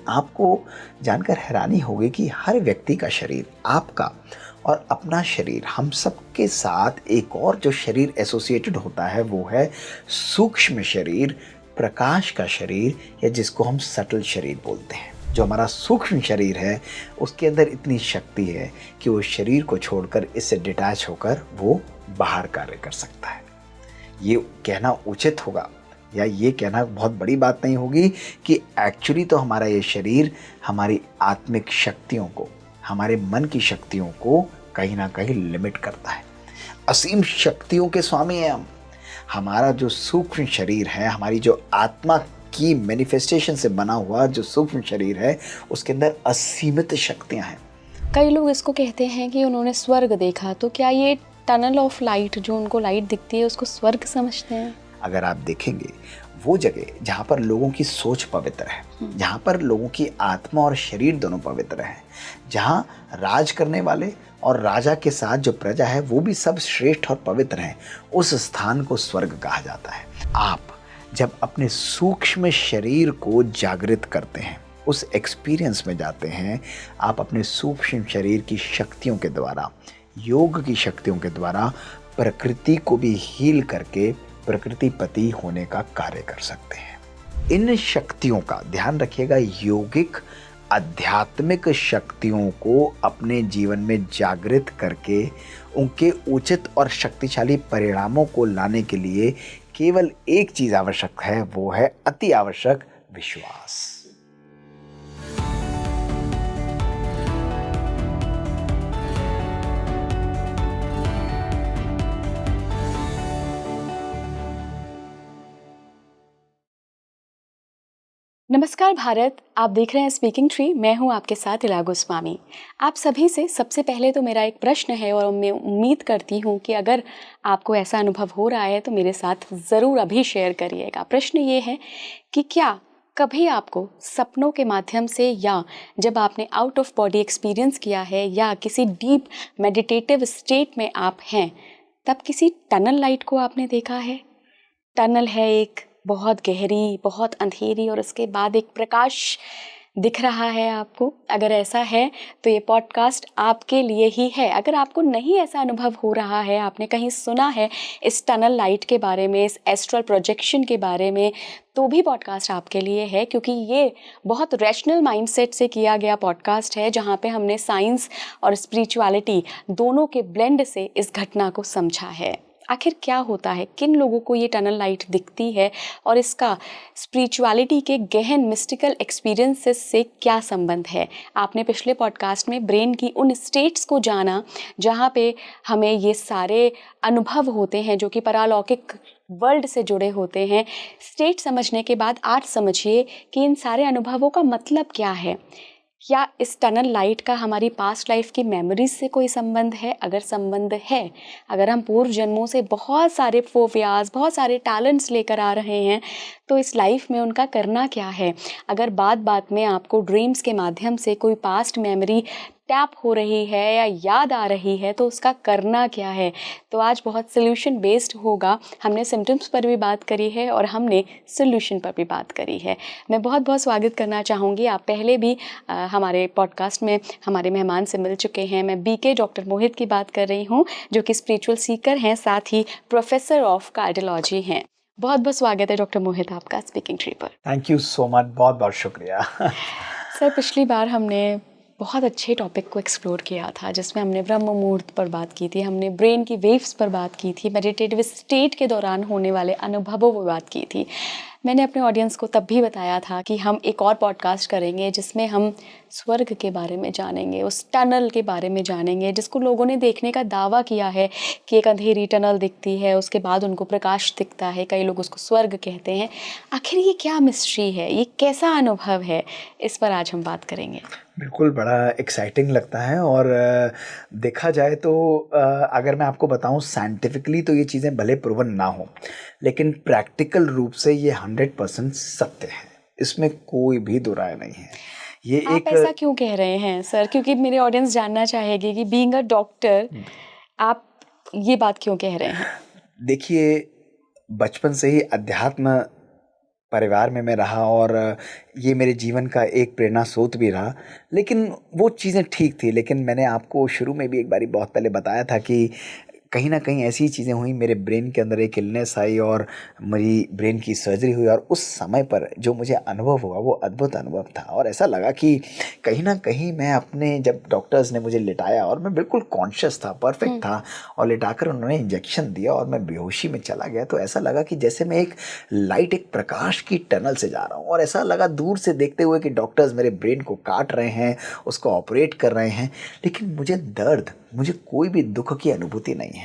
आपको जानकर हैरानी होगी कि हर व्यक्ति का शरीर, आपका और अपना शरीर, हम सब के साथ एक और जो शरीर एसोसिएटेड होता है वो है सूक्ष्म शरीर, प्रकाश का शरीर, या जिसको हम सटल शरीर बोलते हैं। जो हमारा सूक्ष्म शरीर है उसके अंदर इतनी शक्ति है कि वो शरीर को छोड़कर, इससे डिटैच होकर वो बाहर कार्य कर सकता है। ये कहना उचित होगा या ये कहना बहुत बड़ी बात नहीं होगी कि एक्चुअली तो हमारा ये शरीर हमारी आत्मिक शक्तियों को, हमारे मन की शक्तियों को कहीं ना कहीं लिमिट करता है। असीम शक्तियों के स्वामी हैं हम। हमारा जो सूक्ष्म शरीर है, हमारी जो आत्मा की मैनिफेस्टेशन से बना हुआ जो सूक्ष्म शरीर है, उसके अंदर असीमित शक्तियां हैं। कई लोग इसको कहते हैं कि उन्होंने स्वर्ग देखा, तो क्या ये टनल ऑफ लाइट, जो उनको लाइट दिखती है, उसको स्वर्ग समझते हैं? अगर आप देखेंगे वो जगह जहाँ पर लोगों की सोच पवित्र है, जहाँ पर लोगों की आत्मा और शरीर दोनों पवित्र हैं, जहाँ राज करने वाले और राजा के साथ जो प्रजा है वो भी सब श्रेष्ठ और पवित्र हैं, उस स्थान को स्वर्ग कहा जाता है। आप जब अपने सूक्ष्म शरीर को जागृत करते हैं, उस एक्सपीरियंस में जाते हैं, आप अपने सूक्ष्म शरीर की शक्तियों के द्वारा, योग की शक्तियों के द्वारा प्रकृति को भी हील करके प्रकृतिपति होने का कार्य कर सकते हैं। इन शक्तियों का ध्यान रखिएगा, यौगिक आध्यात्मिक शक्तियों को अपने जीवन में जागृत करके उनके उचित और शक्तिशाली परिणामों को लाने के लिए केवल एक चीज आवश्यक है, वो है अति आवश्यक विश्वास। नमस्कार भारत, आप देख रहे हैं स्पीकिंग ट्री। मैं हूं आपके साथ इला गोस्वामी। आप सभी से सबसे पहले तो मेरा एक प्रश्न है और मैं उम्मीद करती हूं कि अगर आपको ऐसा अनुभव हो रहा है तो मेरे साथ ज़रूर अभी शेयर करिएगा। प्रश्न ये है कि क्या कभी आपको सपनों के माध्यम से, या जब आपने आउट ऑफ बॉडी एक्सपीरियंस किया है, या किसी डीप मेडिटेटिव स्टेट में आप हैं, तब किसी टनल लाइट को आपने देखा है? टनल है एक बहुत गहरी, बहुत अंधेरी, और उसके बाद एक प्रकाश दिख रहा है आपको। अगर ऐसा है तो ये पॉडकास्ट आपके लिए ही है। अगर आपको नहीं ऐसा अनुभव हो रहा है, आपने कहीं सुना है इस टनल लाइट के बारे में, इस एस्ट्रल प्रोजेक्शन के बारे में, तो भी पॉडकास्ट आपके लिए है, क्योंकि ये बहुत रैशनल माइंडसेट से किया गया पॉडकास्ट है, जहाँ पे हमने साइंस और स्पिरिचुअलिटी दोनों के ब्लेंड से इस घटना को समझा है। आखिर क्या होता है, किन लोगों को ये टनल लाइट दिखती है, और इसका स्पिरिचुअलिटी के गहन मिस्टिकल एक्सपीरियंसेस से क्या संबंध है? आपने पिछले पॉडकास्ट में ब्रेन की उन स्टेट्स को जाना जहाँ पे हमें ये सारे अनुभव होते हैं जो कि परालौकिक वर्ल्ड से जुड़े होते हैं। स्टेट समझने के बाद आज समझिए कि इन सारे अनुभवों का मतलब क्या है। क्या इस टनल लाइट का हमारी पास्ट लाइफ की मेमोरीज से कोई संबंध है? अगर संबंध है, अगर हम पूर्व जन्मों से बहुत सारे फोबियाज, बहुत सारे टैलेंट्स लेकर आ रहे हैं, तो इस लाइफ में उनका करना क्या है? अगर बात बात में आपको ड्रीम्स के माध्यम से कोई पास्ट मेमोरी टैप हो रही है या याद आ रही है, तो उसका करना क्या है? तो आज बहुत सोल्यूशन बेस्ड होगा। हमने सिम्टम्स पर भी बात करी है और हमने सोल्यूशन पर भी बात करी है। मैं बहुत बहुत स्वागत करना चाहूँगी। आप पहले भी हमारे पॉडकास्ट में हमारे मेहमान से मिल चुके हैं। मैं बीके डॉक्टर मोहित की बात कर रही हूँ, जो कि स्पिरिचुअल सीकर हैं, साथ ही प्रोफेसर ऑफ कार्डियोलॉजी हैं। बहुत बहुत स्वागत है डॉक्टर मोहित आपका स्पीकिंग ट्री पर। थैंक यू सो मच, बहुत बहुत शुक्रिया। सर, पिछली बार हमने बहुत अच्छे टॉपिक को एक्सप्लोर किया था, जिसमें हमने ब्रह्म मुहूर्त पर बात की थी, हमने ब्रेन की वेव्स पर बात की थी, मेडिटेटिव स्टेट के दौरान होने वाले अनुभवों पर बात की थी। मैंने अपने ऑडियंस को तब भी बताया था कि हम एक और पॉडकास्ट करेंगे जिसमें हम स्वर्ग के बारे में जानेंगे, उस टनल के बारे में जानेंगे जिसको लोगों ने देखने का दावा किया है कि एक अंधेरी टनल दिखती है, उसके बाद उनको प्रकाश दिखता है, कई लोग उसको स्वर्ग कहते हैं। आखिर ये क्या मिस्ट्री है, ये कैसा अनुभव है? इस पर आज हम बात करेंगे। बिल्कुल, बड़ा एक्साइटिंग लगता है। और देखा जाए तो अगर मैं आपको बताऊं साइंटिफिकली तो ये चीज़ें भले प्रूवन ना हो, लेकिन प्रैक्टिकल रूप से ये 100% सत्य है, इसमें कोई भी दो राय नहीं है। ये आप ऐसा क्यों कह रहे हैं सर? क्योंकि मेरे ऑडियंस जानना चाहेगी कि बीइंग अ डॉक्टर आप ये बात क्यों कह रहे हैं? देखिए, बचपन से ही अध्यात्म परिवार में मैं रहा और ये मेरे जीवन का एक प्रेरणा स्रोत भी रहा। लेकिन वो चीज़ें ठीक थी, लेकिन मैंने आपको शुरू में भी एक बारी बहुत पहले बताया था कि कहीं न कहीं ऐसी चीज़ें हुई, मेरे ब्रेन के अंदर एक इलनेस आई और मेरी ब्रेन की सर्जरी हुई और उस समय पर जो मुझे अनुभव हुआ वो अद्भुत अनुभव था। और ऐसा लगा कि कहीं न कहीं मैं अपने, जब डॉक्टर्स ने मुझे लिटाया और मैं बिल्कुल कॉन्शियस था, परफेक्ट था, और लिटाकर उन्होंने इंजेक्शन दिया और मैं बेहोशी में चला गया, तो ऐसा लगा कि जैसे मैं एक लाइट, एक प्रकाश की टनल से जा रहा हूँ। और ऐसा लगा दूर से देखते हुए कि डॉक्टर्स मेरे ब्रेन को काट रहे हैं, उसको ऑपरेट कर रहे हैं, लेकिन मुझे दर्द, मुझे कोई भी दुख की अनुभूति नहीं है।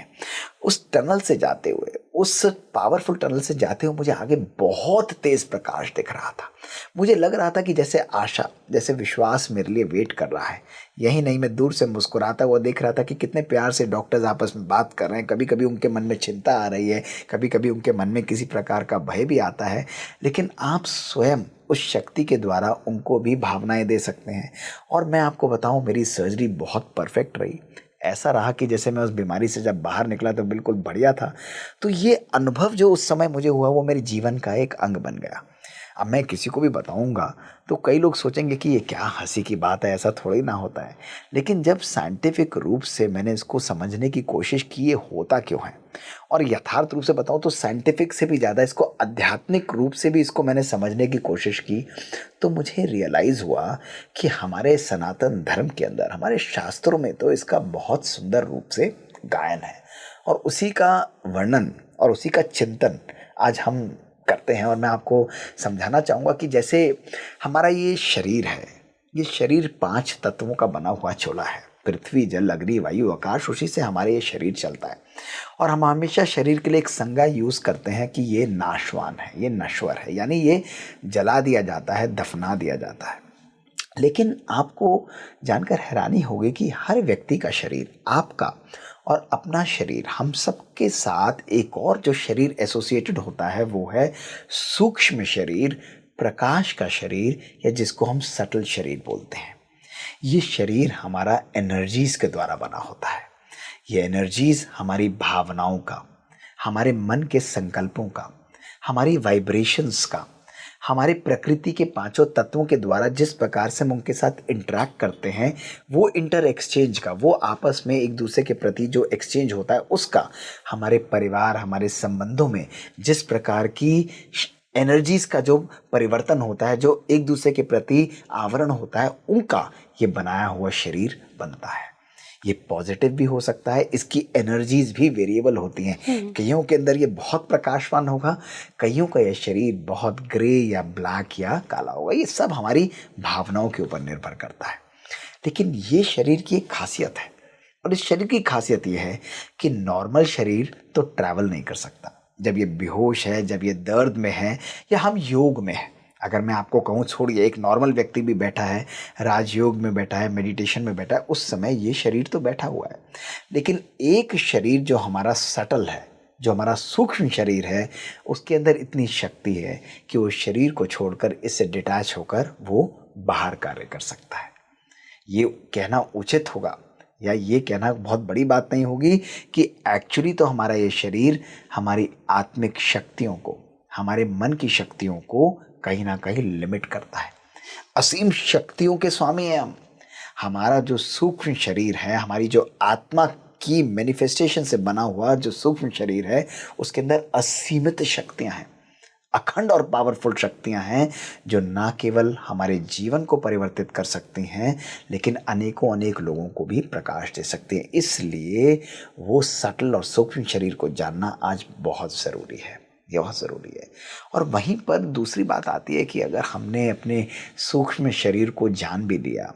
उस टनल से जाते हुए, उस पावरफुल टनल से जाते हुए मुझे आगे बहुत तेज प्रकाश दिख रहा था। मुझे लग रहा था कि जैसे आशा, जैसे विश्वास मेरे लिए वेट कर रहा है। यही नहीं, मैं दूर से मुस्कुराता हुआ देख रहा था कि कितने प्यार से डॉक्टर्स आपस में बात कर रहे हैं। कभी कभी उनके मन में चिंता आ रही है, कभी कभी उनके मन में किसी प्रकार का भय भी आता है, लेकिन आप स्वयं उस शक्ति के द्वारा उनको भी भावनाएं दे सकते हैं। और मैं आपको बताऊं, मेरी सर्जरी बहुत परफेक्ट रही। ऐसा रहा कि जैसे मैं उस बीमारी से जब बाहर निकला तो बिल्कुल बढ़िया था। तो ये अनुभव जो उस समय मुझे हुआ वो मेरे जीवन का एक अंग बन गया। अब मैं किसी को भी बताऊंगा तो कई लोग सोचेंगे कि ये क्या हंसी की बात है, ऐसा थोड़ी ना होता है। लेकिन जब साइंटिफिक रूप से मैंने इसको समझने की कोशिश की ये होता क्यों है, और यथार्थ रूप से बताऊं तो साइंटिफिक से भी ज़्यादा इसको आध्यात्मिक रूप से भी इसको मैंने समझने की कोशिश की, तो मुझे रियलाइज़ हुआ कि हमारे सनातन धर्म के अंदर, हमारे शास्त्रों में तो इसका बहुत सुंदर रूप से गायन है और उसी का वर्णन और उसी का चिंतन आज हम करते हैं। और मैं आपको समझाना चाहूँगा कि जैसे हमारा ये शरीर है, ये शरीर 5 तत्वों का बना हुआ चोला है। पृथ्वी, जल, अग्नि, वायु, आकाश, उसी से हमारे ये शरीर चलता है। और हम हमेशा शरीर के लिए एक संज्ञा यूज़ करते हैं कि ये नाशवान है, ये नश्वर है, यानी ये जला दिया जाता है, दफना दिया जाता है। लेकिन आपको जानकर हैरानी होगी कि हर व्यक्ति का शरीर, आपका और अपना शरीर, हम सबके साथ एक और जो शरीर एसोसिएटेड होता है वो है सूक्ष्म शरीर, प्रकाश का शरीर, या जिसको हम सटल शरीर बोलते हैं। ये शरीर हमारा एनर्जीज के द्वारा बना होता है। ये एनर्जीज हमारी भावनाओं का, हमारे मन के संकल्पों का, हमारी वाइब्रेशंस का, हमारे प्रकृति के 5 तत्वों के द्वारा जिस प्रकार से हम उनके साथ इंटरेक्ट करते हैं, वो इंटर एक्सचेंज का, वो आपस में एक दूसरे के प्रति जो एक्सचेंज होता है उसका, हमारे परिवार, हमारे संबंधों में जिस प्रकार की एनर्जीज का जो परिवर्तन होता है, जो एक दूसरे के प्रति आवरण होता है, उनका ये बनाया हुआ शरीर बनता है। ये पॉजिटिव भी हो सकता है, इसकी एनर्जीज भी वेरिएबल होती हैं। कईयों के अंदर ये बहुत प्रकाशवान होगा, कईयों का ये शरीर बहुत ग्रे या ब्लैक या काला होगा। ये सब हमारी भावनाओं के ऊपर निर्भर करता है। लेकिन ये शरीर की एक खासियत है, और इस शरीर की खासियत ये है कि नॉर्मल शरीर तो ट्रैवल नहीं कर सकता। जब ये बेहोश है, जब ये दर्द में है, या हम योग में है, अगर मैं आपको कहूँ, छोड़िए, एक नॉर्मल व्यक्ति भी बैठा है, राजयोग में बैठा है, मेडिटेशन में बैठा है, उस समय ये शरीर तो बैठा हुआ है। लेकिन एक शरीर जो हमारा सटल है, जो हमारा सूक्ष्म शरीर है, उसके अंदर इतनी शक्ति है कि वो शरीर को छोड़कर, इससे डिटैच होकर वो बाहर कार्य कर सकता है। ये कहना उचित होगा, या ये कहना बहुत बड़ी बात नहीं होगी कि एक्चुअली तो हमारा ये शरीर हमारी आत्मिक शक्तियों को, हमारे मन की शक्तियों को कहीं ना कहीं लिमिट करता है। असीम शक्तियों के स्वामी हैं हम। हमारा जो सूक्ष्म शरीर है, हमारी जो आत्मा की मैनिफेस्टेशन से बना हुआ जो सूक्ष्म शरीर है, उसके अंदर असीमित शक्तियां हैं, अखंड और पावरफुल शक्तियां हैं, जो ना केवल हमारे जीवन को परिवर्तित कर सकती हैं, लेकिन अनेकों अनेक लोगों को भी प्रकाश दे सकती हैं। इसलिए वो सटल और सूक्ष्म शरीर को जानना आज बहुत ज़रूरी है, ये बहुत ज़रूरी है। और वहीं पर दूसरी बात आती है कि अगर हमने अपने सूक्ष्म शरीर को जान भी लिया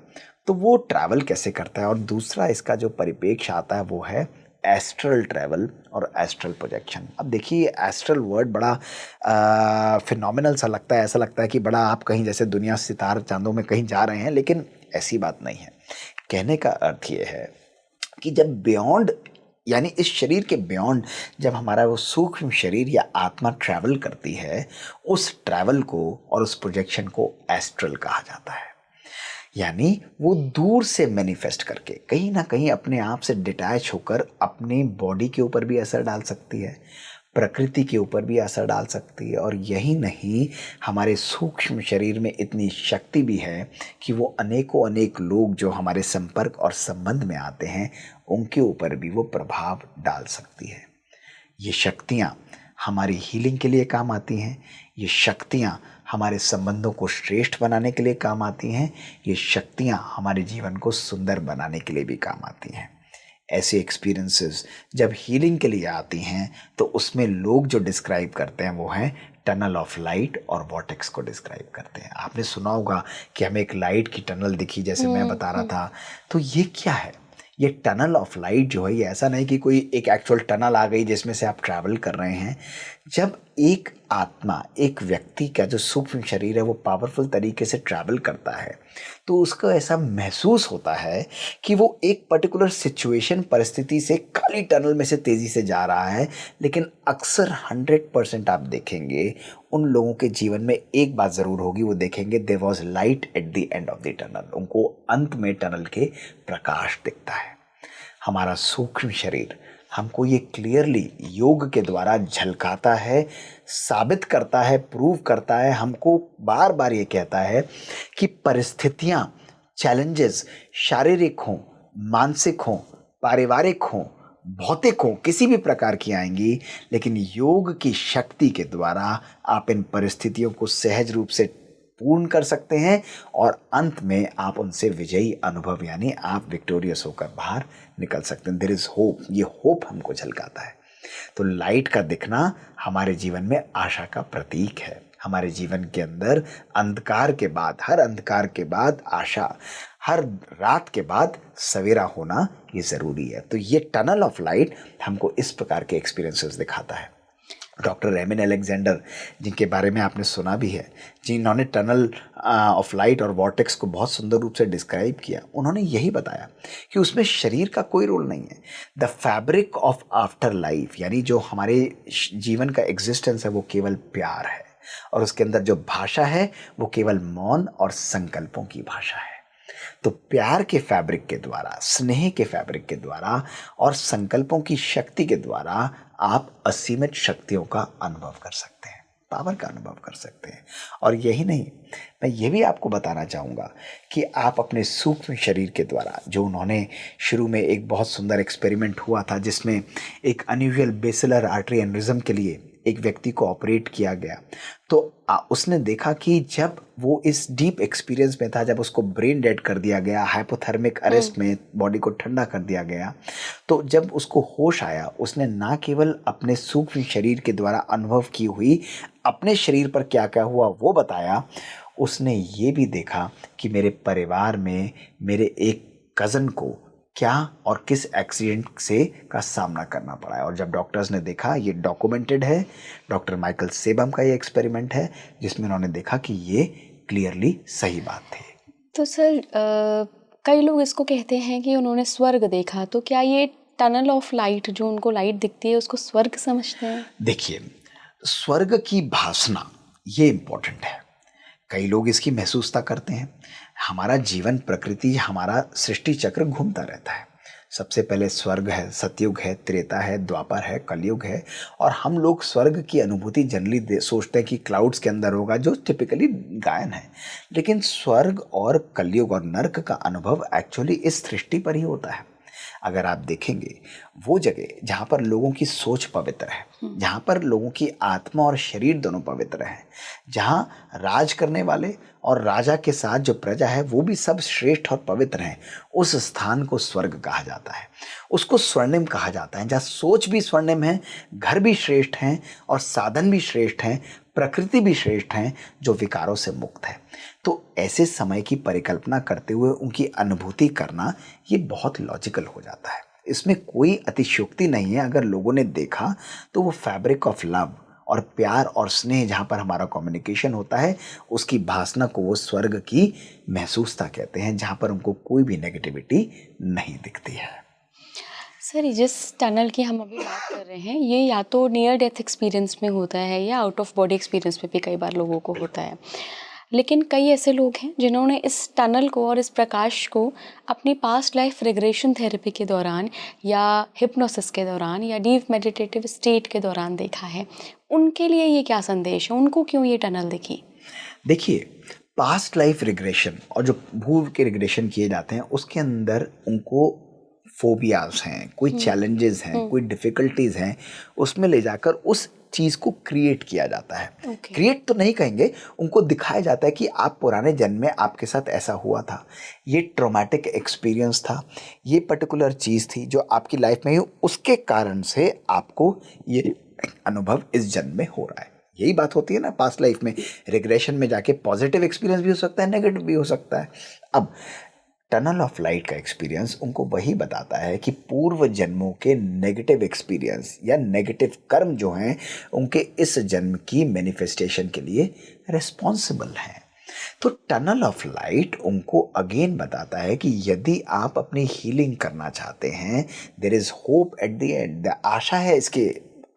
तो वो ट्रैवल कैसे करता है। और दूसरा इसका जो परिप्रेक्ष्य आता है वो है एस्ट्रल ट्रैवल और एस्ट्रल प्रोजेक्शन। अब देखिए, एस्ट्रल वर्ड बड़ा फिनोमिनल सा लगता है, ऐसा लगता है कि बड़ा आप कहीं जैसे दुनिया, सितार, चांदों में कहीं जा रहे हैं, लेकिन ऐसी बात नहीं है। कहने का अर्थ ये है कि जब बियॉन्ड, यानी इस शरीर के बियॉन्ड जब हमारा वो सूक्ष्म शरीर या आत्मा ट्रैवल करती है, उस ट्रैवल को और उस प्रोजेक्शन को एस्ट्रल कहा जाता है। यानी वो दूर से मैनिफेस्ट करके कहीं ना कहीं अपने आप से डिटैच होकर अपनी बॉडी के ऊपर भी असर डाल सकती है, प्रकृति के ऊपर भी असर डाल सकती है, और यही नहीं, हमारे सूक्ष्म शरीर में इतनी शक्ति भी है कि वो अनेकों अनेक लोग जो हमारे संपर्क और संबंध में आते हैं उनके ऊपर भी वो प्रभाव डाल सकती है। ये शक्तियाँ हमारी हीलिंग के लिए काम आती हैं, ये शक्तियाँ हमारे संबंधों को श्रेष्ठ बनाने के लिए काम आती हैं, ये शक्तियाँ हमारे जीवन को सुंदर बनाने के लिए भी काम आती हैं। ऐसे एक्सपीरियंसेस जब हीलिंग के लिए आती हैं तो उसमें लोग जो डिस्क्राइब करते हैं वो है टनल ऑफ लाइट और वॉर्टेक्स को डिस्क्राइब करते हैं। आपने सुना होगा कि हमें एक लाइट की टनल दिखी, जैसे मैं बता रहा था। तो ये क्या है? ये टनल ऑफ लाइट जो है, ये ऐसा नहीं कि कोई एक एक्चुअल टनल आ गई जिसमें से आप ट्रैवल कर रहे हैं। जब एक आत्मा, एक व्यक्ति का जो सूक्ष्म शरीर है वो पावरफुल तरीके से ट्रैवल करता है तो उसको ऐसा महसूस होता है कि वो एक पर्टिकुलर सिचुएशन, परिस्थिति से काली टनल में से तेज़ी से जा रहा है। लेकिन अक्सर 100% आप देखेंगे उन लोगों के जीवन में एक बात ज़रूर होगी, वो देखेंगे there was light at the end of the tunnel. उनको अंत में टनल के प्रकाश दिखता है। हमारा सूक्ष्म शरीर हमको ये क्लियरली योग के द्वारा झलकाता है, साबित करता है, प्रूव करता है, हमको बार बार ये कहता है कि परिस्थितियाँ, चैलेंजेस शारीरिक हों, मानसिक हों, पारिवारिक हों, भौतिक हों, किसी भी प्रकार की आएंगी, लेकिन योग की शक्ति के द्वारा आप इन परिस्थितियों को सहज रूप से पूर्ण कर सकते हैं और अंत में आप उनसे विजयी अनुभव, यानी आप विक्टोरियस होकर बाहर निकल सकते हैं। There is hope. ये होप हमको झलकाता है। तो लाइट का दिखना हमारे जीवन में आशा का प्रतीक है। हमारे जीवन के अंदर अंधकार के बाद, हर अंधकार के बाद आशा, हर रात के बाद सवेरा होना ये ज़रूरी है। तो ये टनल ऑफ लाइट हमको इस प्रकार के एक्सपीरियंसेस दिखाता है। डॉक्टर रेमिन अलेक्जेंडर, जिनके बारे में आपने सुना भी है, जिन्होंने टनल ऑफ लाइट और वॉर्टेक्स को बहुत सुंदर रूप से डिस्क्राइब किया, उन्होंने यही बताया कि उसमें शरीर का कोई रोल नहीं है। The fabric of after life, यानी जो हमारे जीवन का एग्जिस्टेंस है वो केवल प्यार है, और उसके अंदर जो भाषा है वो केवल मौन और संकल्पों की भाषा है। तो प्यार के फैब्रिक के द्वारा, स्नेह के फैब्रिक के द्वारा और संकल्पों की शक्ति के द्वारा आप असीमित शक्तियों का अनुभव कर सकते हैं, पावर का अनुभव कर सकते हैं। और यही नहीं, मैं ये भी आपको बताना चाहूँगा कि आप अपने सूक्ष्म शरीर के द्वारा, जो उन्होंने शुरू में एक बहुत सुंदर एक्सपेरिमेंट हुआ था जिसमें एक अनयूजुअल बेसिलर आर्टरी एन्युरिज्म के लिए एक व्यक्ति को ऑपरेट किया गया, तो उसने देखा कि जब वो इस डीप एक्सपीरियंस में था, जब उसको ब्रेन डेड कर दिया गया, हाइपोथर्मिक अरेस्ट में बॉडी को ठंडा कर दिया गया, तो जब उसको होश आया, उसने ना केवल अपने सूक्ष्म शरीर के द्वारा अनुभव की हुई अपने शरीर पर क्या क्या हुआ वो बताया, उसने ये भी देखा कि मेरे परिवार में मेरे एक कज़न को क्या और किस एक्सीडेंट से का सामना करना पड़ा है। और जब डॉक्टर्स ने देखा, ये डॉक्यूमेंटेड है, डॉक्टर माइकल सेबम का ये एक्सपेरिमेंट है जिसमें उन्होंने देखा कि ये क्लियरली सही बात थी। तो सर कई लोग इसको कहते हैं कि उन्होंने स्वर्ग देखा, तो क्या ये टनल ऑफ लाइट, जो उनको लाइट दिखती है, उसको स्वर्ग समझते हैं? देखिए, स्वर्ग की भासना ये इम्पोर्टेंट है। कई लोग इसकी महसूसता करते हैं। हमारा जीवन, प्रकृति, हमारा सृष्टि चक्र घूमता रहता है। सबसे पहले स्वर्ग है, सतयुग है, त्रेता है, द्वापर है, कलयुग है, और हम लोग स्वर्ग की अनुभूति जनरली सोचते हैं कि क्लाउड्स के अंदर होगा, जो टिपिकली गायन है। लेकिन स्वर्ग और कलयुग और नर्क का अनुभव एक्चुअली इस सृष्टि पर ही होता है। अगर आप देखेंगे, वो जगह जहाँ पर लोगों की सोच पवित्र है, जहाँ पर लोगों की आत्मा और शरीर दोनों पवित्र हैं, जहाँ राज करने वाले और राजा के साथ जो प्रजा है वो भी सब श्रेष्ठ और पवित्र हैं, उस स्थान को स्वर्ग कहा जाता है। उसको स्वर्णिम कहा जाता है, जहाँ सोच भी स्वर्णिम है, घर भी श्रेष्ठ हैं और साधन भी श्रेष्ठ हैं, प्रकृति भी श्रेष्ठ हैं, जो विकारों से मुक्त है। तो ऐसे समय की परिकल्पना करते हुए उनकी अनुभूति करना ये बहुत लॉजिकल हो जाता है। इसमें कोई अतिशयोक्ति नहीं है। अगर लोगों ने देखा तो वो फैब्रिक ऑफ लव और प्यार और स्नेह, जहाँ पर हमारा कम्युनिकेशन होता है, उसकी भासना को वो स्वर्ग की महसूसता कहते हैं, जहाँ पर उनको कोई भी नेगेटिविटी नहीं दिखती है। सर, जिस टनल की हम अभी बात कर रहे हैं, ये या तो नियर डेथ एक्सपीरियंस में होता है या आउट ऑफ बॉडी एक्सपीरियंस में भी कई बार लोगों को होता है। लेकिन कई ऐसे लोग हैं जिन्होंने इस टनल को और इस प्रकाश को अपनी पास्ट लाइफ रिग्रेशन थेरेपी के दौरान या हिप्नोसिस के दौरान या डीप मेडिटेटिव स्टेट के दौरान देखा है। उनके लिए ये क्या संदेश है, उनको क्यों ये टनल दिखी? देखिए, पास्ट लाइफ रिग्रेशन और जो भूल के रिग्रेशन किए जाते हैं उसके अंदर उनको फोबियाज हैं, कोई चैलेंजेस हैं, कोई डिफिकल्टीज हैं, उसमें ले जाकर उस चीज को क्रिएट किया जाता है। Okay. क्रिएट तो नहीं कहेंगे, उनको दिखाया जाता है कि आप पुराने जन्म में आपके साथ ऐसा हुआ था, ये ट्रॉमेटिक एक्सपीरियंस था, ये पर्टिकुलर चीज थी जो आपकी लाइफ में हुई, उसके कारण से आपको ये अनुभव इस जन्म में हो रहा है। यही बात होती है ना पास्ट लाइफ में। रिग्रेशन में जाके पॉजिटिव एक्सपीरियंस भी हो सकता है, नेगेटिव भी हो सकता है। अब टनल ऑफ लाइट का एक्सपीरियंस उनको वही बताता है कि पूर्व जन्मों के नेगेटिव एक्सपीरियंस या नेगेटिव कर्म जो हैं उनके इस जन्म की मैनिफेस्टेशन के लिए रिस्पॉन्सिबल हैं। तो टनल ऑफ लाइट उनको अगेन बताता है कि यदि आप अपनी हीलिंग करना चाहते हैं, there is hope at the end, आशा है इसके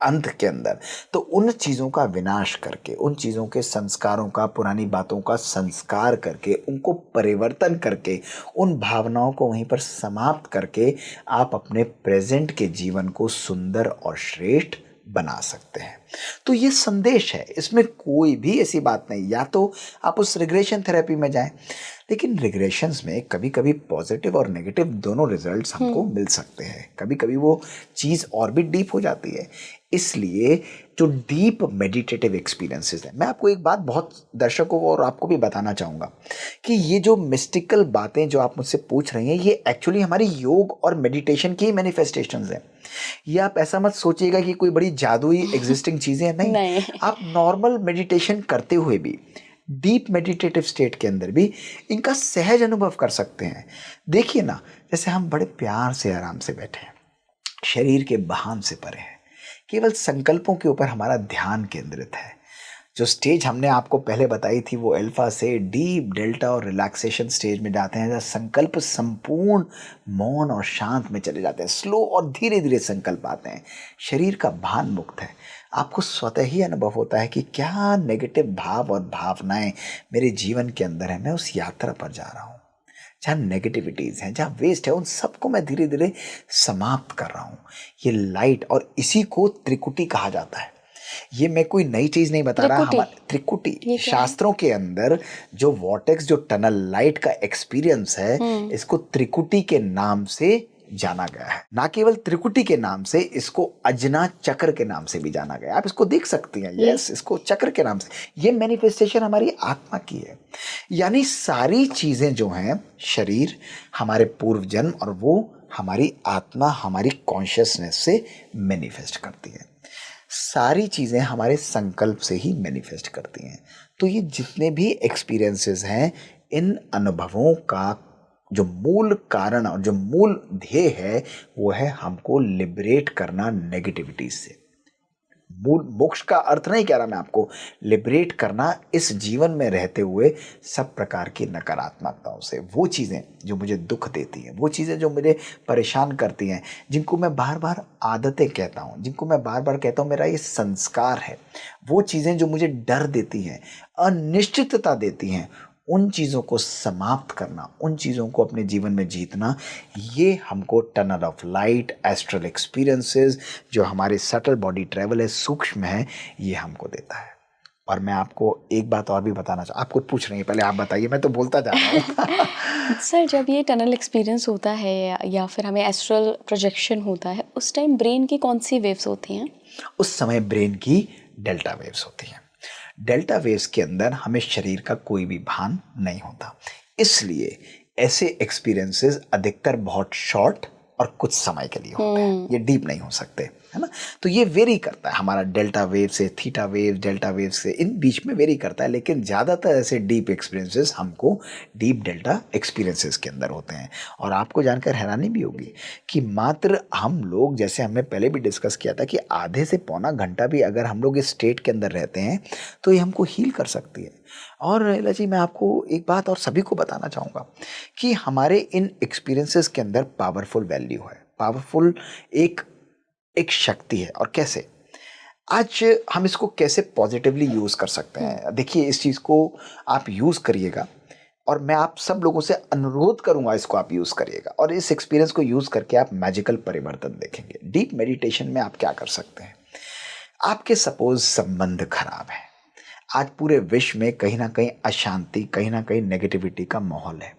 अंत के अंदर, तो उन चीज़ों का विनाश करके, उन चीज़ों के संस्कारों का, पुरानी बातों का संस्कार करके, उनको परिवर्तन करके, उन भावनाओं को वहीं पर समाप्त करके आप अपने प्रेजेंट के जीवन को सुंदर और श्रेष्ठ बना सकते हैं। तो ये संदेश है, इसमें कोई भी ऐसी बात नहीं। या तो आप उस रिग्रेशन थेरेपी में जाएं, लेकिन रिग्रेशंस में कभी कभी पॉजिटिव और नेगेटिव दोनों रिजल्ट्स हमको मिल सकते हैं। कभी कभी वो चीज़ और भी डीप हो जाती है। इसलिए जो डीप मेडिटेटिव एक्सपीरियंसेस है, मैं आपको एक बात बहुत दर्शकों को और आपको भी बताना चाहूँगा कि ये जो मिस्टिकल बातें जो आप मुझसे पूछ रही हैं, ये एक्चुअली हमारी योग और मेडिटेशन की मैनिफेस्टेशंस हैं। ये आप ऐसा मत सोचिएगा कि कोई बड़ी जादुई एग्जिस्टिंग चीज़ें हैं, नहीं। आप नॉर्मल मेडिटेशन करते हुए भी, डीप मेडिटेटिव स्टेट के अंदर भी इनका सहज अनुभव कर सकते हैं। देखिए ना, जैसे हम बड़े प्यार से आराम से बैठे हैं, शरीर के बहान से परे हैं, केवल संकल्पों के ऊपर हमारा ध्यान केंद्रित है। जो स्टेज हमने आपको पहले बताई थी वो अल्फा से डीप डेल्टा और रिलैक्सेशन स्टेज में जाते हैं, जहाँ संकल्प संपूर्ण मौन और शांत में चले जाते हैं। स्लो और धीरे धीरे संकल्प आते हैं, शरीर का भान मुक्त है। आपको स्वतः ही अनुभव होता है कि क्या नेगेटिव भाव और भावनाएं मेरे जीवन के अंदर है। मैं उस यात्रा पर जा रहा हूँ जहाँ नेगेटिविटीज़ हैं, जहाँ वेस्ट है, उन सबको मैं धीरे धीरे समाप्त कर रहा हूँ। ये लाइट, और इसी को त्रिकुटी कहा जाता है। ये मैं कोई नई चीज़ नहीं बता रहा, हमारे त्रिकुटी शास्त्रों के अंदर जो वॉर्टेक्स, जो टनल लाइट का एक्सपीरियंस है, इसको त्रिकुटी के नाम से जाना गया है। ना केवल त्रिकुटी के नाम से, इसको अजना चक्र के नाम से भी जाना गया। आप इसको देख सकती हैं, यस, इसको चक्र के नाम से। ये मैनिफेस्टेशन हमारी आत्मा की है। यानी सारी चीजें जो हैं, शरीर, हमारे पूर्व जन्म, और वो हमारी आत्मा, हमारी कॉन्शियसनेस से मैनिफेस्ट करती है। सारी चीजें हमारे संकल्प से ही मैनिफेस्ट करती हैं। तो ये जितने भी एक्सपीरियंसेस हैं, इन अनुभवों का जो मूल कारण और जो मूल ध्येय है वो है हमको लिबरेट करना नेगेटिविटी से। मूल मोक्ष का अर्थ नहीं कह रहा मैं आपको, लिबरेट करना इस जीवन में रहते हुए सब प्रकार की नकारात्मकताओं से। वो चीज़ें जो मुझे दुख देती हैं, वो चीज़ें जो मुझे परेशान करती हैं, जिनको मैं बार बार आदतें कहता हूँ, जिनको मैं बार बार कहता हूँ मेरा ये संस्कार है, वो चीज़ें जो मुझे डर देती हैं, अनिश्चितता देती हैं, उन चीज़ों को समाप्त करना, उन चीज़ों को अपने जीवन में जीतना, ये हमको tunnel of light, astral experiences, जो हमारे सटल बॉडी ट्रैवल है, सूक्ष्म है, ये हमको देता है। और मैं आपको एक बात और भी बताना चाहूँ। आप कुछ पूछ रही हैं, पहले आप बताइए, मैं तो बोलता जा रहा हूँ। सर, जब ये टनल एक्सपीरियंस होता है या फिर हमें एस्ट्रल प्रोजेक्शन होता है, उस टाइम ब्रेन की कौन सी वेव्स होती हैं? उस समय ब्रेन की डेल्टा वेव्स होती हैं। डेल्टा वेव्स के अंदर हमें शरीर का कोई भी भान नहीं होता। इसलिए ऐसे एक्सपीरियंसेस अधिकतर बहुत शॉर्ट और कुछ समय के लिए होते हैं, ये डीप नहीं हो सकते, है ना। तो ये वेरी करता है, हमारा डेल्टा वेव से थीटा वेव, डेल्टा वेव से इन बीच में वेरी करता है। लेकिन ज़्यादातर ऐसे डीप एक्सपीरियंसेस हमको डीप डेल्टा एक्सपीरियंसेस के अंदर होते हैं। और आपको जानकर हैरानी भी होगी कि मात्र हम लोग, जैसे हमने पहले भी डिस्कस किया था, कि आधे से पौना घंटा भी अगर हम लोग इस स्टेट के अंदर रहते हैं तो ये हमको हील कर सकती है। और एला जी, मैं आपको एक बात और सभी को बताना चाहूँगा कि हमारे इन एक्सपीरियंसेस के अंदर पावरफुल वैल्यू है, पावरफुल एक शक्ति है। और कैसे? आज हम इसको कैसे पॉजिटिवली यूज़ कर सकते हैं? देखिए, इस चीज़ को आप यूज़ करिएगा और मैं आप सब लोगों से अनुरोध करूँगा इसको आप यूज़ करिएगा और इस एक्सपीरियंस को यूज़ करके आप मैजिकल परिवर्तन देखेंगे। डीप मेडिटेशन में आप क्या कर सकते हैं? आपके सपोज़ संबंध खराब हैं। आज पूरे विश्व में कहीं न कहीं अशांति, कहीं न कहीं नेगेटिविटी का माहौल है।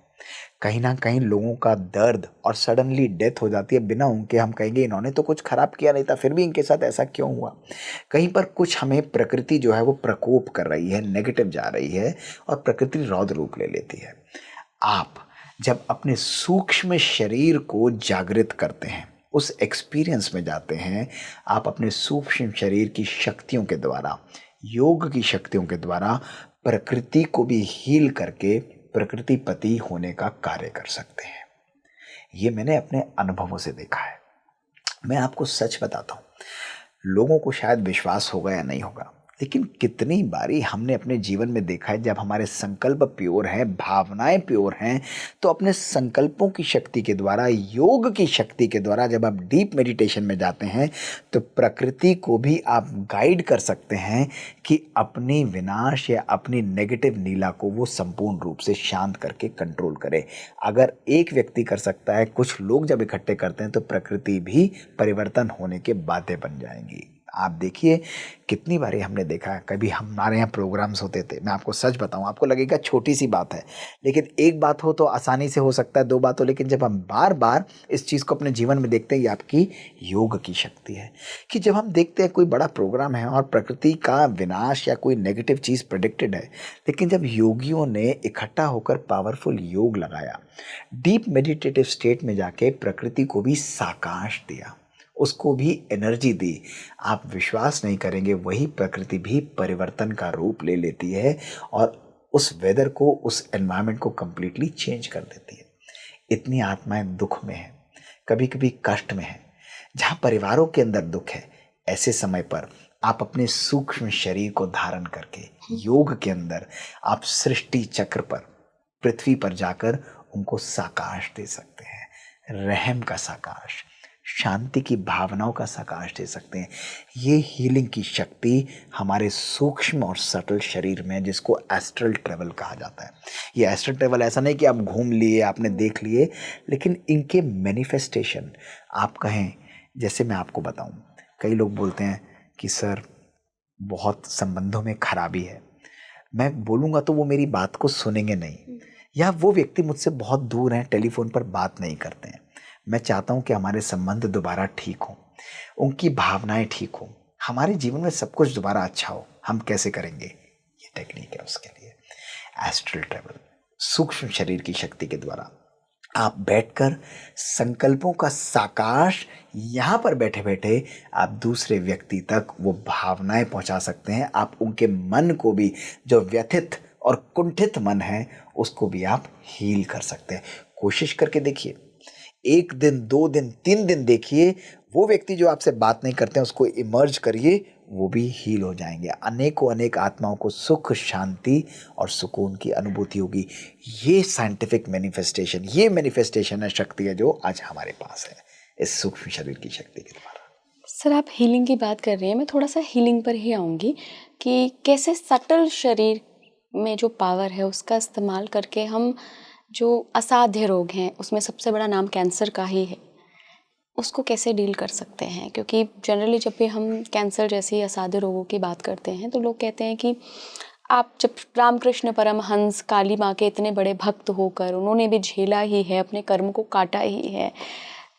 कहीं न कहीं लोगों का दर्द और सडनली डेथ हो जाती है बिना उनके, हम कहेंगे इन्होंने तो कुछ खराब किया नहीं था, फिर भी इनके साथ ऐसा क्यों हुआ? कहीं पर कुछ हमें प्रकृति जो है वो प्रकोप कर रही है, नेगेटिव जा रही है और प्रकृति रौद्र रूप ले लेती है। आप जब अपने सूक्ष्म शरीर को जागृत करते हैं, उस एक्सपीरियंस में जाते हैं, आप अपने सूक्ष्म शरीर की शक्तियों के द्वारा, योग की शक्तियों के द्वारा प्रकृति को भी हील करके प्रकृतिपति होने का कार्य कर सकते हैं। ये मैंने अपने अनुभवों से देखा है। मैं आपको सच बताता हूँ, लोगों को शायद विश्वास होगा या नहीं होगा, लेकिन कितनी बारी हमने अपने जीवन में देखा है जब हमारे संकल्प प्योर हैं, भावनाएं प्योर हैं, तो अपने संकल्पों की शक्ति के द्वारा, योग की शक्ति के द्वारा जब आप डीप मेडिटेशन में जाते हैं तो प्रकृति को भी आप गाइड कर सकते हैं कि अपनी विनाश या अपनी नेगेटिव नीला को वो संपूर्ण रूप से शांत करके कंट्रोल करे। अगर एक व्यक्ति कर सकता है, कुछ लोग जब इकट्ठे करते हैं तो प्रकृति भी परिवर्तन होने के बातें बन जाएंगी। आप देखिए, कितनी बारी हमने देखा है, कभी हमारे यहाँ प्रोग्राम्स होते थे, मैं आपको सच बताऊँ, आपको लगेगा छोटी सी बात है, लेकिन एक बात हो तो आसानी से हो सकता है, दो बात हो, लेकिन जब हम बार बार इस चीज़ को अपने जीवन में देखते हैं, ये आपकी योग की शक्ति है कि जब हम देखते हैं कोई बड़ा प्रोग्राम है और प्रकृति का विनाश या कोई नेगेटिव चीज़ प्रेडिक्टेड है, लेकिन जब योगियों ने इकट्ठा होकर पावरफुल योग लगाया, डीप मेडिटेटिव स्टेट में जाके प्रकृति को भी साकाश दिया, उसको भी एनर्जी दी, आप विश्वास नहीं करेंगे, वही प्रकृति भी परिवर्तन का रूप ले लेती है और उस वेदर को, उस एनवायरनमेंट को कंप्लीटली चेंज कर देती है। इतनी आत्माएं दुख में हैं, कभी कभी कष्ट में हैं, जहाँ परिवारों के अंदर दुख है, ऐसे समय पर आप अपने सूक्ष्म शरीर को धारण करके योग के अंदर आप सृष्टि चक्र पर, पृथ्वी पर जाकर उनको साकाश दे सकते हैं, रहम का साकाश, शांति की भावनाओं का साकाश दे सकते हैं। ये हीलिंग की शक्ति हमारे सूक्ष्म और सटल शरीर में, जिसको एस्ट्रल ट्रेवल कहा जाता है। ये एस्ट्रल ट्रेवल ऐसा नहीं कि आप घूम लिए, आपने देख लिए, लेकिन इनके मैनिफेस्टेशन आप कहें, जैसे मैं आपको बताऊं, कई लोग बोलते हैं कि सर बहुत संबंधों में खराबी है, मैं बोलूँगा तो वो मेरी बात को सुनेंगे नहीं, या वो व्यक्ति मुझसे बहुत दूर हैं, टेलीफोन पर बात नहीं करते हैं। मैं चाहता हूं कि हमारे संबंध दोबारा ठीक हो, उनकी भावनाएं ठीक हो, हमारे जीवन में सब कुछ दोबारा अच्छा हो। हम कैसे करेंगे? ये टेक्निक है उसके लिए, एस्ट्रल ट्रेवल, सूक्ष्म शरीर की शक्ति के द्वारा आप बैठकर संकल्पों का साकाश, यहाँ पर बैठे बैठे आप दूसरे व्यक्ति तक वो भावनाएं पहुंचा सकते हैं। आप उनके मन को भी, जो व्यथित और कुंठित मन है, उसको भी आप हील कर सकते हैं। कोशिश करके देखिए, 1 दिन, 2 दिन, 3 दिन देखिए, वो व्यक्ति जो आपसे बात नहीं करते हैं उसको इमर्ज करिए, वो भी हील हो जाएंगे। अनेकों अनेक आत्माओं को सुख, शांति और सुकून की अनुभूति होगी। ये साइंटिफिक मैनिफेस्टेशन, ये मैनिफेस्टेशन है, शक्ति है जो आज हमारे पास है इस सूक्ष्म शरीर की शक्ति के द्वारा। सर, आप हीलिंग की बात कर रहे हैं, मैं थोड़ा सा हीलिंग पर ही आऊँगी कि कैसे सटल शरीर में जो पावर है उसका इस्तेमाल करके हम जो असाध्य रोग हैं, उसमें सबसे बड़ा नाम कैंसर का ही है, उसको कैसे डील कर सकते हैं? क्योंकि जनरली जब भी हम कैंसर जैसी असाध्य रोगों की बात करते हैं तो लोग कहते हैं कि आप जब रामकृष्ण परमहंस काली माँ के इतने बड़े भक्त होकर उन्होंने भी झेला ही है, अपने कर्म को काटा ही है,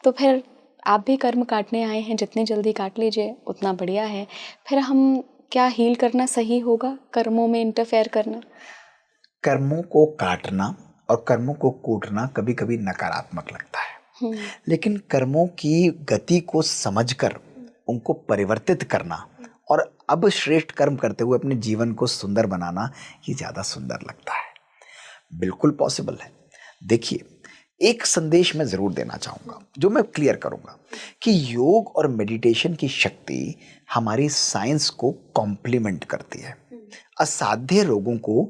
तो फिर आप भी कर्म काटने आए हैं, जितनी जल्दी काट लीजिए उतना बढ़िया है। फिर हम क्या हील करना सही होगा, कर्मों में इंटरफेयर करना? कर्मों को काटना और कर्मों को कूटना कभी कभी नकारात्मक लगता है, लेकिन कर्मों की गति को समझकर उनको परिवर्तित करना और अब श्रेष्ठ कर्म करते हुए अपने जीवन को सुंदर बनाना, ये ज़्यादा सुंदर लगता है। बिल्कुल पॉसिबल है। देखिए, एक संदेश मैं ज़रूर देना चाहूँगा जो मैं क्लियर करूँगा कि योग और मेडिटेशन की शक्ति हमारी साइंस को कॉम्प्लीमेंट करती है। असाध्य रोगों को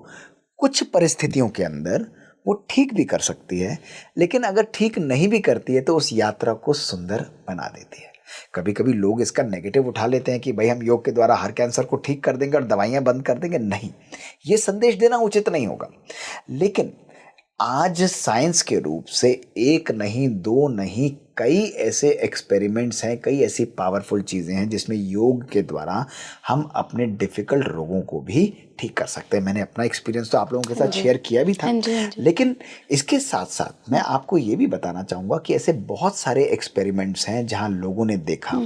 कुछ परिस्थितियों के अंदर वो ठीक भी कर सकती है, लेकिन अगर ठीक नहीं भी करती है तो उस यात्रा को सुंदर बना देती है। कभी कभी लोग इसका नेगेटिव उठा लेते हैं कि भाई हम योग के द्वारा हर कैंसर को ठीक कर देंगे और दवाइयां बंद कर देंगे। नहीं, ये संदेश देना उचित नहीं होगा। लेकिन आज साइंस के रूप से एक नहीं, दो नहीं, कई ऐसे एक्सपेरिमेंट्स हैं, कई ऐसी पावरफुल चीज़ें हैं जिसमें योग के द्वारा हम अपने डिफ़िकल्ट रोगों को भी ठीक कर सकते हैं। मैंने अपना एक्सपीरियंस तो आप लोगों के साथ शेयर किया भी था। लेकिन इसके साथ साथ मैं आपको ये भी बताना चाहूँगा कि ऐसे बहुत सारे एक्सपेरिमेंट्स हैं जहाँ लोगों ने देखा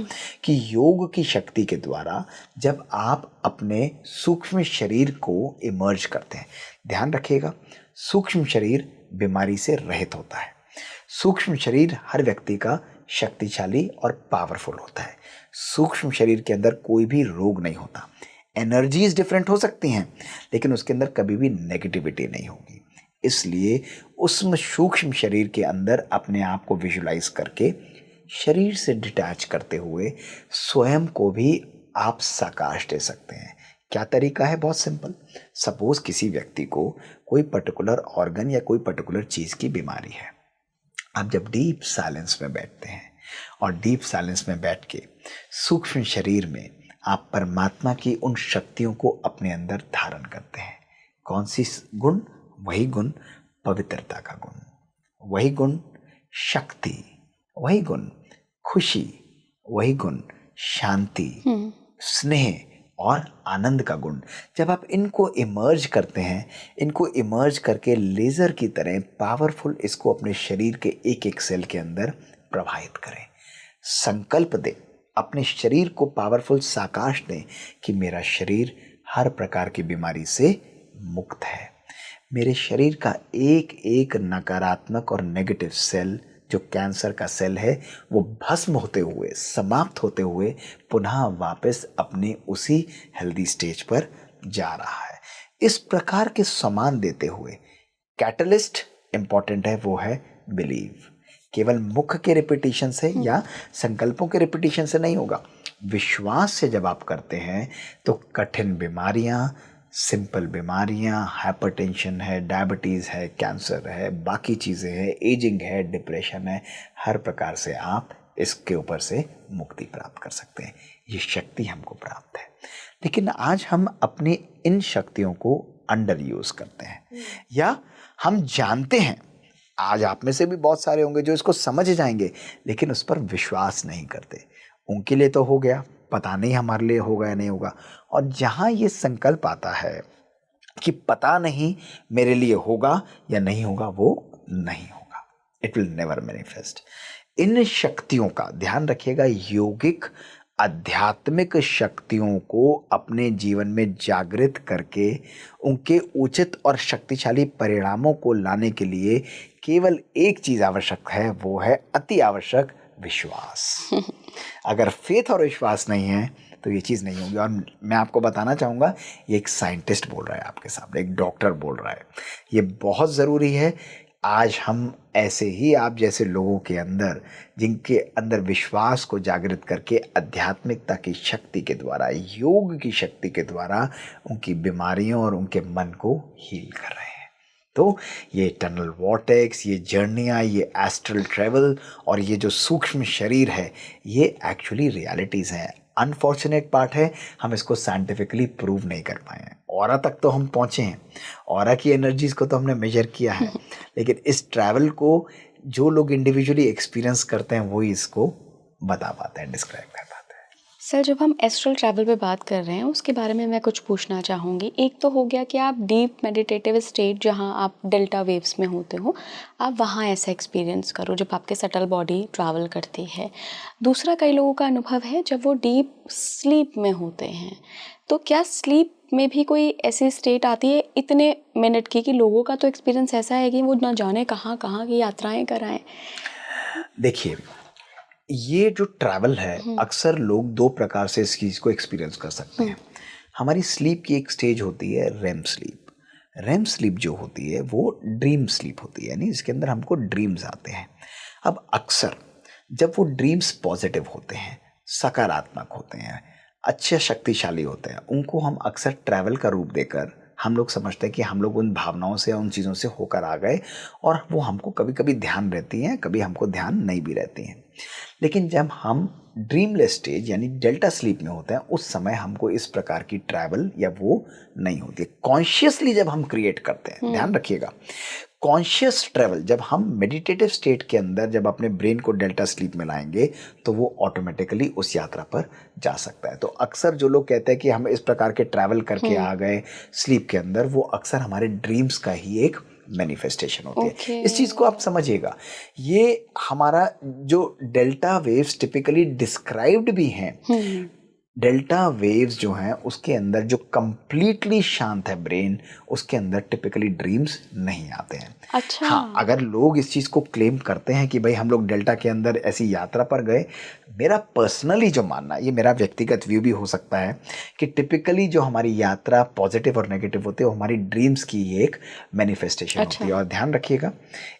कि योग की शक्ति के द्वारा जब आप अपने सूक्ष्म शरीर को इमर्ज करते हैं, ध्यान रखिएगा, सूक्ष्म शरीर बीमारी से रहित होता है। सूक्ष्म शरीर हर व्यक्ति का शक्तिशाली और पावरफुल होता है। सूक्ष्म शरीर के अंदर कोई भी रोग नहीं होता। एनर्जीज डिफरेंट हो सकती हैं, लेकिन उसके अंदर कभी भी नेगेटिविटी नहीं होगी। इसलिए उस सूक्ष्म शरीर के अंदर अपने आप को विजुलाइज करके शरीर से डिटैच करते हुए स्वयं को भी आप साकाश दे सकते हैं। क्या तरीका है? बहुत सिंपल। सपोज किसी व्यक्ति को कोई पर्टिकुलर ऑर्गन या कोई पर्टिकुलर चीज़ की बीमारी है। आप जब डीप साइलेंस में बैठते हैं और डीप साइलेंस में बैठ के सूक्ष्म शरीर में आप परमात्मा की उन शक्तियों को अपने अंदर धारण करते हैं। कौन सी गुण? वही गुण पवित्रता का गुण, वही गुण शक्ति, वही गुण खुशी, वही गुण शांति, स्नेह और आनंद का गुण। जब आप इनको इमर्ज करते हैं, इनको इमर्ज करके लेज़र की तरह पावरफुल इसको अपने शरीर के एक एक सेल के अंदर प्रवाहित करें। संकल्प दें, अपने शरीर को पावरफुल साकाश दें कि मेरा शरीर हर प्रकार की बीमारी से मुक्त है। मेरे शरीर का एक एक नकारात्मक और नेगेटिव सेल, जो कैंसर का सेल है, वो भस्म होते हुए, समाप्त होते हुए पुनः वापस अपने उसी हेल्दी स्टेज पर जा रहा है। इस प्रकार के सम्मान देते हुए कैटलिस्ट इंपॉर्टेंट है, वो है बिलीव। केवल मुख के रिपीटिशन से या संकल्पों के रिपीटिशन से नहीं होगा। विश्वास से जब आप करते हैं तो कठिन बीमारियां, सिंपल बीमारियां, हाइपरटेंशन है, डायबिटीज़ है, कैंसर है, बाकी चीज़ें हैं, एजिंग है, डिप्रेशन है, हर प्रकार से आप इसके ऊपर से मुक्ति प्राप्त कर सकते हैं। ये शक्ति हमको प्राप्त है। लेकिन आज हम अपनी इन शक्तियों को अंडर यूज़ करते हैं, या हम जानते हैं, आज आप में से भी बहुत सारे होंगे जो इसको समझ जाएंगे, लेकिन उस पर विश्वास नहीं करते। उनके लिए तो हो गया, पता नहीं हमारे लिए होगा या नहीं होगा। और जहाँ ये संकल्प आता है कि पता नहीं मेरे लिए होगा या नहीं होगा, वो नहीं होगा, इट विल नेवर मैनिफेस्ट। इन शक्तियों का ध्यान रखिएगा, योगिक आध्यात्मिक शक्तियों को अपने जीवन में जागृत करके उनके उचित और शक्तिशाली परिणामों को लाने के लिए केवल एक चीज़ आवश्यक है, वो है अति आवश्यक विश्वास। अगर फेथ और विश्वास नहीं है तो ये चीज़ नहीं होगी। और मैं आपको बताना चाहूँगा, ये एक साइंटिस्ट बोल रहा है आपके सामने, एक डॉक्टर बोल रहा है, ये बहुत ज़रूरी है। आज हम ऐसे ही आप जैसे लोगों के अंदर, जिनके अंदर विश्वास को जागृत करके आध्यात्मिकता की शक्ति के द्वारा, योग की शक्ति के द्वारा उनकी बीमारियों और उनके मन को हील कर रहे हैं। तो ये टनल वॉर्टेक्स, ये जर्नियाँ, ये एस्ट्रल ट्रैवल और ये जो सूक्ष्म शरीर है, ये एक्चुअली रियलिटीज़ हैं। अनफॉर्चुनेट पार्ट है, हम इसको साइंटिफिकली प्रूव नहीं कर पाए हैं। ऑरा तक तो हम पहुँचे हैं, ऑरा की एनर्जीज़ को तो हमने मेजर किया है, लेकिन इस ट्रैवल को जो लोग इंडिविजुअली एक्सपीरियंस करते हैं वही इसको बता पाते हैं, डिस्क्राइब कर पाते हैं। सर, जब हम एस्ट्रल ट्रैवल पे बात कर रहे हैं, उसके बारे में मैं कुछ पूछना चाहूँगी। एक तो हो गया कि आप डीप मेडिटेटिव स्टेट, जहाँ आप डेल्टा वेव्स में होते हो, आप वहाँ ऐसा एक्सपीरियंस करो जब आपके सटल बॉडी ट्रैवल करती है। दूसरा, कई लोगों का अनुभव है जब वो डीप स्लीप में होते हैं, तो क्या स्लीप में भी कोई ऐसी स्टेट आती है इतने मिनट की कि लोगों का तो एक्सपीरियंस ऐसा है कि वो ना जाने कहाँ कहाँ की यात्राएं कराएं? देखिए, ये जो ट्रैवल है, अक्सर लोग दो प्रकार से इस चीज़ को एक्सपीरियंस कर सकते हैं। हमारी स्लीप की एक स्टेज होती है रेम स्लीप। रेम स्लीप जो होती है वो ड्रीम स्लीप होती है, यानी इसके अंदर हमको ड्रीम्स आते हैं। अब अक्सर जब वो ड्रीम्स पॉजिटिव होते हैं, सकारात्मक होते हैं, अच्छे शक्तिशाली होते हैं, उनको हम अक्सर ट्रैवल का रूप देकर हम लोग समझते हैं कि हम लोग उन भावनाओं से, उन चीज़ों से होकर आ गए, और वो हमको कभी कभी ध्यान रहती हैं, कभी हमको ध्यान नहीं भी रहती हैं। लेकिन जब हम ड्रीमलेस स्टेज यानी डेल्टा स्लीप में होते हैं उस समय हमको इस प्रकार की ट्रैवल या वो नहीं होती। कॉन्शियसली जब हम क्रिएट करते हैं, ध्यान रखिएगा, कॉन्शियस ट्रैवल जब हम मेडिटेटिव स्टेट के अंदर जब अपने ब्रेन को डेल्टा स्लीप में लाएंगे तो वो ऑटोमेटिकली उस यात्रा पर जा सकता है। तो अक्सर जो लोग कहते हैं कि हम इस प्रकार के ट्रैवल करके आ गए स्लीप के अंदर, वो अक्सर हमारे ड्रीम्स का ही एक मैनिफेस्टेशन होती है। इस चीज को आप समझिएगा, ये हमारा जो डेल्टा वेव्स टिपिकली डिस्क्राइब्ड भी हैं, डेल्टा वेव्स जो हैं उसके अंदर जो कंप्लीटली शांत है ब्रेन, उसके अंदर टिपिकली ड्रीम्स नहीं आते हैं। अच्छा। हाँ, अगर लोग इस चीज़ को क्लेम करते हैं कि भाई हम लोग डेल्टा के अंदर ऐसी यात्रा पर गए, मेरा पर्सनली जो मानना, ये मेरा व्यक्तिगत व्यू भी हो सकता है कि टिपिकली जो हमारी यात्रा पॉजिटिव और नेगेटिव होती है वो हमारी ड्रीम्स की एक मैनिफेस्टेशन होती है। और ध्यान रखिएगा,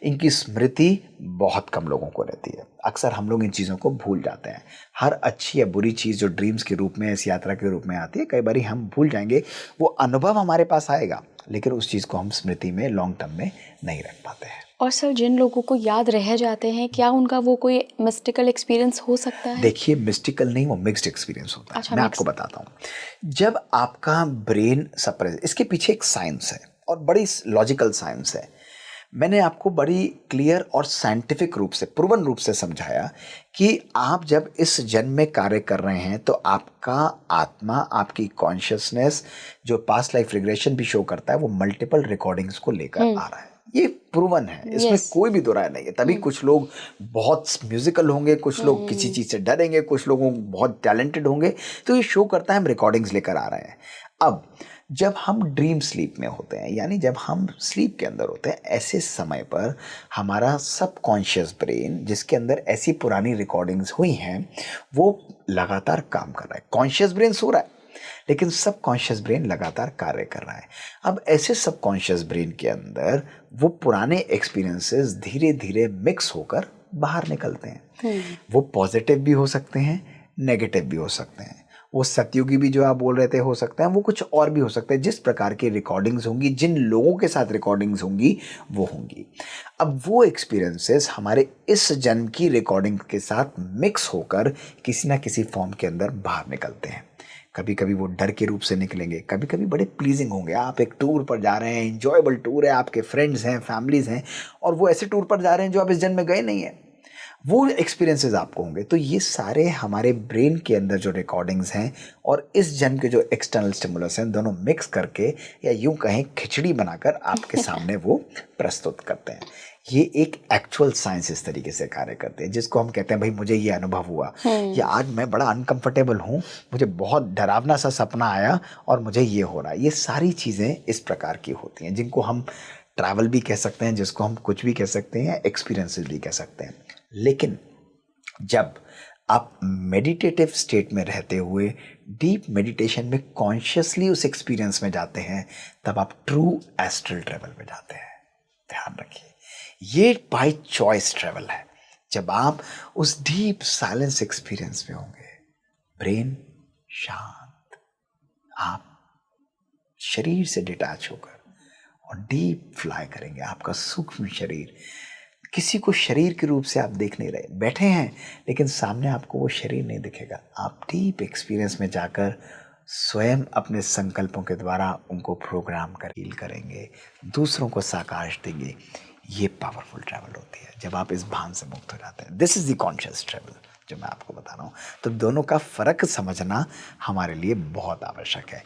इनकी स्मृति बहुत कम लोगों को रहती है। अक्सर हम लोग इन चीज़ों को भूल जाते हैं। हर अच्छी या बुरी चीज़ जो ड्रीम्स के रूप में, इस यात्रा के रूप में आती है, कई बार हम भूल जाएंगे, वो अनुभव हमारे पास आएगा लेकिन उस चीज़ को हम स्मृति में लॉन्ग टर्म में नहीं रख पाते हैं। और सर, जिन लोगों को याद रह जाते हैं, क्या उनका वो कोई मिस्टिकल एक्सपीरियंस हो सकता है? देखिए, मिस्टिकल नहीं, वो मिक्स्ड एक्सपीरियंस होता है। अच्छा, मैं आपको बताता हूँ। जब आपका ब्रेन सप्रेस, इसके पीछे एक साइंस है और बड़ी लॉजिकल साइंस है। मैंने आपको बड़ी क्लियर और साइंटिफिक रूप से, प्रूवन रूप से समझाया कि आप जब इस जन्म में कार्य कर रहे हैं तो आपका आत्मा, आपकी कॉन्शियसनेस जो पास्ट लाइफ रिग्रेशन भी शो करता है, वो मल्टीपल रिकॉर्डिंग्स को लेकर आ रहा है। ये प्रूवन है, इसमें कोई भी दो राय नहीं है। तभी कुछ लोग बहुत म्यूजिकल होंगे, कुछ लोग किसी चीज़ से डरेंगे, कुछ लोग बहुत टैलेंटेड होंगे, तो ये शो करता है हम रिकॉर्डिंग्स लेकर आ रहे हैं। अब जब हम ड्रीम स्लीप में होते हैं, यानी जब हम स्लीप के अंदर होते हैं, ऐसे समय पर हमारा सबकॉन्शियस ब्रेन, जिसके अंदर ऐसी पुरानी रिकॉर्डिंग्स हुई हैं, वो लगातार काम कर रहा है। कॉन्शियस ब्रेन सो रहा है लेकिन सबकॉन्शियस ब्रेन लगातार कार्य कर रहा है। अब ऐसे सबकॉन्शियस ब्रेन के अंदर वो पुराने एक्सपीरियंसेस धीरे धीरे मिक्स होकर बाहर निकलते हैं। वो पॉजिटिव भी हो सकते हैं, नेगेटिव भी हो सकते हैं। वो सतयुगी भी जो आप बोल रहे थे हो सकता है, वो कुछ और भी हो सकता है। जिस प्रकार की रिकॉर्डिंग्स होंगी, जिन लोगों के साथ रिकॉर्डिंग्स होंगी, वो होंगी। अब वो एक्सपीरियंसेस हमारे इस जन्म की रिकॉर्डिंग के साथ मिक्स होकर किसी ना किसी फॉर्म के अंदर बाहर निकलते हैं। कभी कभी वो डर के रूप से निकलेंगे, कभी कभी बड़े प्लीजिंग होंगे। आप एक टूर पर जा रहे हैं, इंजॉयबल टूर है, आपके फ्रेंड्स हैं, फैमिलीज हैं, और वो ऐसे टूर पर जा रहे हैं जो आप इस जन्म में गए नहीं हैं, वो एक्सपीरियंसेस आपको होंगे। तो ये सारे हमारे ब्रेन के अंदर जो रिकॉर्डिंग्स हैं और इस जन्म के जो एक्सटर्नल स्टिमुलस हैं, दोनों मिक्स करके, या यूं कहें खिचड़ी बनाकर आपके सामने वो प्रस्तुत करते हैं। ये एक एक्चुअल साइंस इस तरीके से कार्य करते हैं, जिसको हम कहते हैं भाई मुझे ये अनुभव हुआ, या आज मैं बड़ा अनकंफर्टेबल हूँ, मुझे बहुत डरावना सा सपना आया और मुझे ये हो रहा है। ये सारी चीज़ें इस प्रकार की होती हैं, जिनको हम ट्रैवल भी कह सकते हैं, जिसको हम कुछ भी कह सकते हैं, एक्सपीरियंसेस भी कह सकते हैं। लेकिन जब आप मेडिटेटिव स्टेट में रहते हुए डीप मेडिटेशन में कॉन्शियसली उस एक्सपीरियंस में जाते हैं, तब आप ट्रू एस्ट्रल ट्रैवल में जाते हैं। ध्यान रखिए, ये बाय चॉइस ट्रैवल है। जब आप उस डीप साइलेंस एक्सपीरियंस में होंगे, ब्रेन शांत, आप शरीर से डिटैच होकर और डीप फ्लाई करेंगे। आपका सूक्ष्म शरीर, किसी को शरीर के रूप से आप देख नहीं रहे, बैठे हैं लेकिन सामने आपको वो शरीर नहीं दिखेगा। आप डीप एक्सपीरियंस में जाकर स्वयं अपने संकल्पों के द्वारा उनको प्रोग्राम कर फील करेंगे, दूसरों को साकार देंगे। ये पावरफुल ट्रैवल होती है जब आप इस भान से मुक्त हो जाते हैं। This is the conscious travel जो मैं आपको बता रहा हूँ। तो दोनों का फर्क समझना हमारे लिए बहुत आवश्यक है।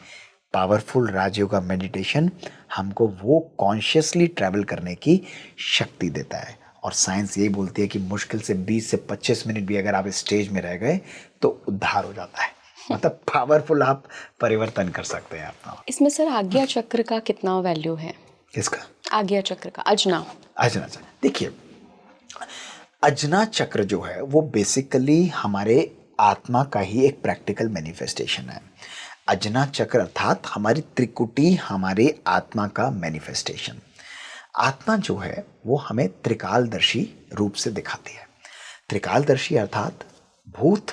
पावरफुल राजयोग का मेडिटेशन हमको वो कॉन्शियसली ट्रैवल करने की शक्ति देता है, और साइंस यही बोलती है कि मुश्किल से 20 से 25 मिनट भी अगर आप स्टेज में रह गए तो उद्धार हो जाता है। मतलब पावरफुल आप परिवर्तन कर सकते हैं अपना। इसमें सर आज्ञा चक्र का कितना वैल्यू है? किसका? आज्ञा चक्र का, अजना चक्र। देखिए, अजना चक्र जो है वो बेसिकली हमारे आत्मा का ही एक प्रैक्टिकल मैनिफेस्टेशन है। अजना चक्र अर्थात हमारी त्रिकुटी, हमारे आत्मा का मैनिफेस्टेशन। आत्मा जो है वो हमें त्रिकालदर्शी रूप से दिखाती है। त्रिकालदर्शी अर्थात भूत,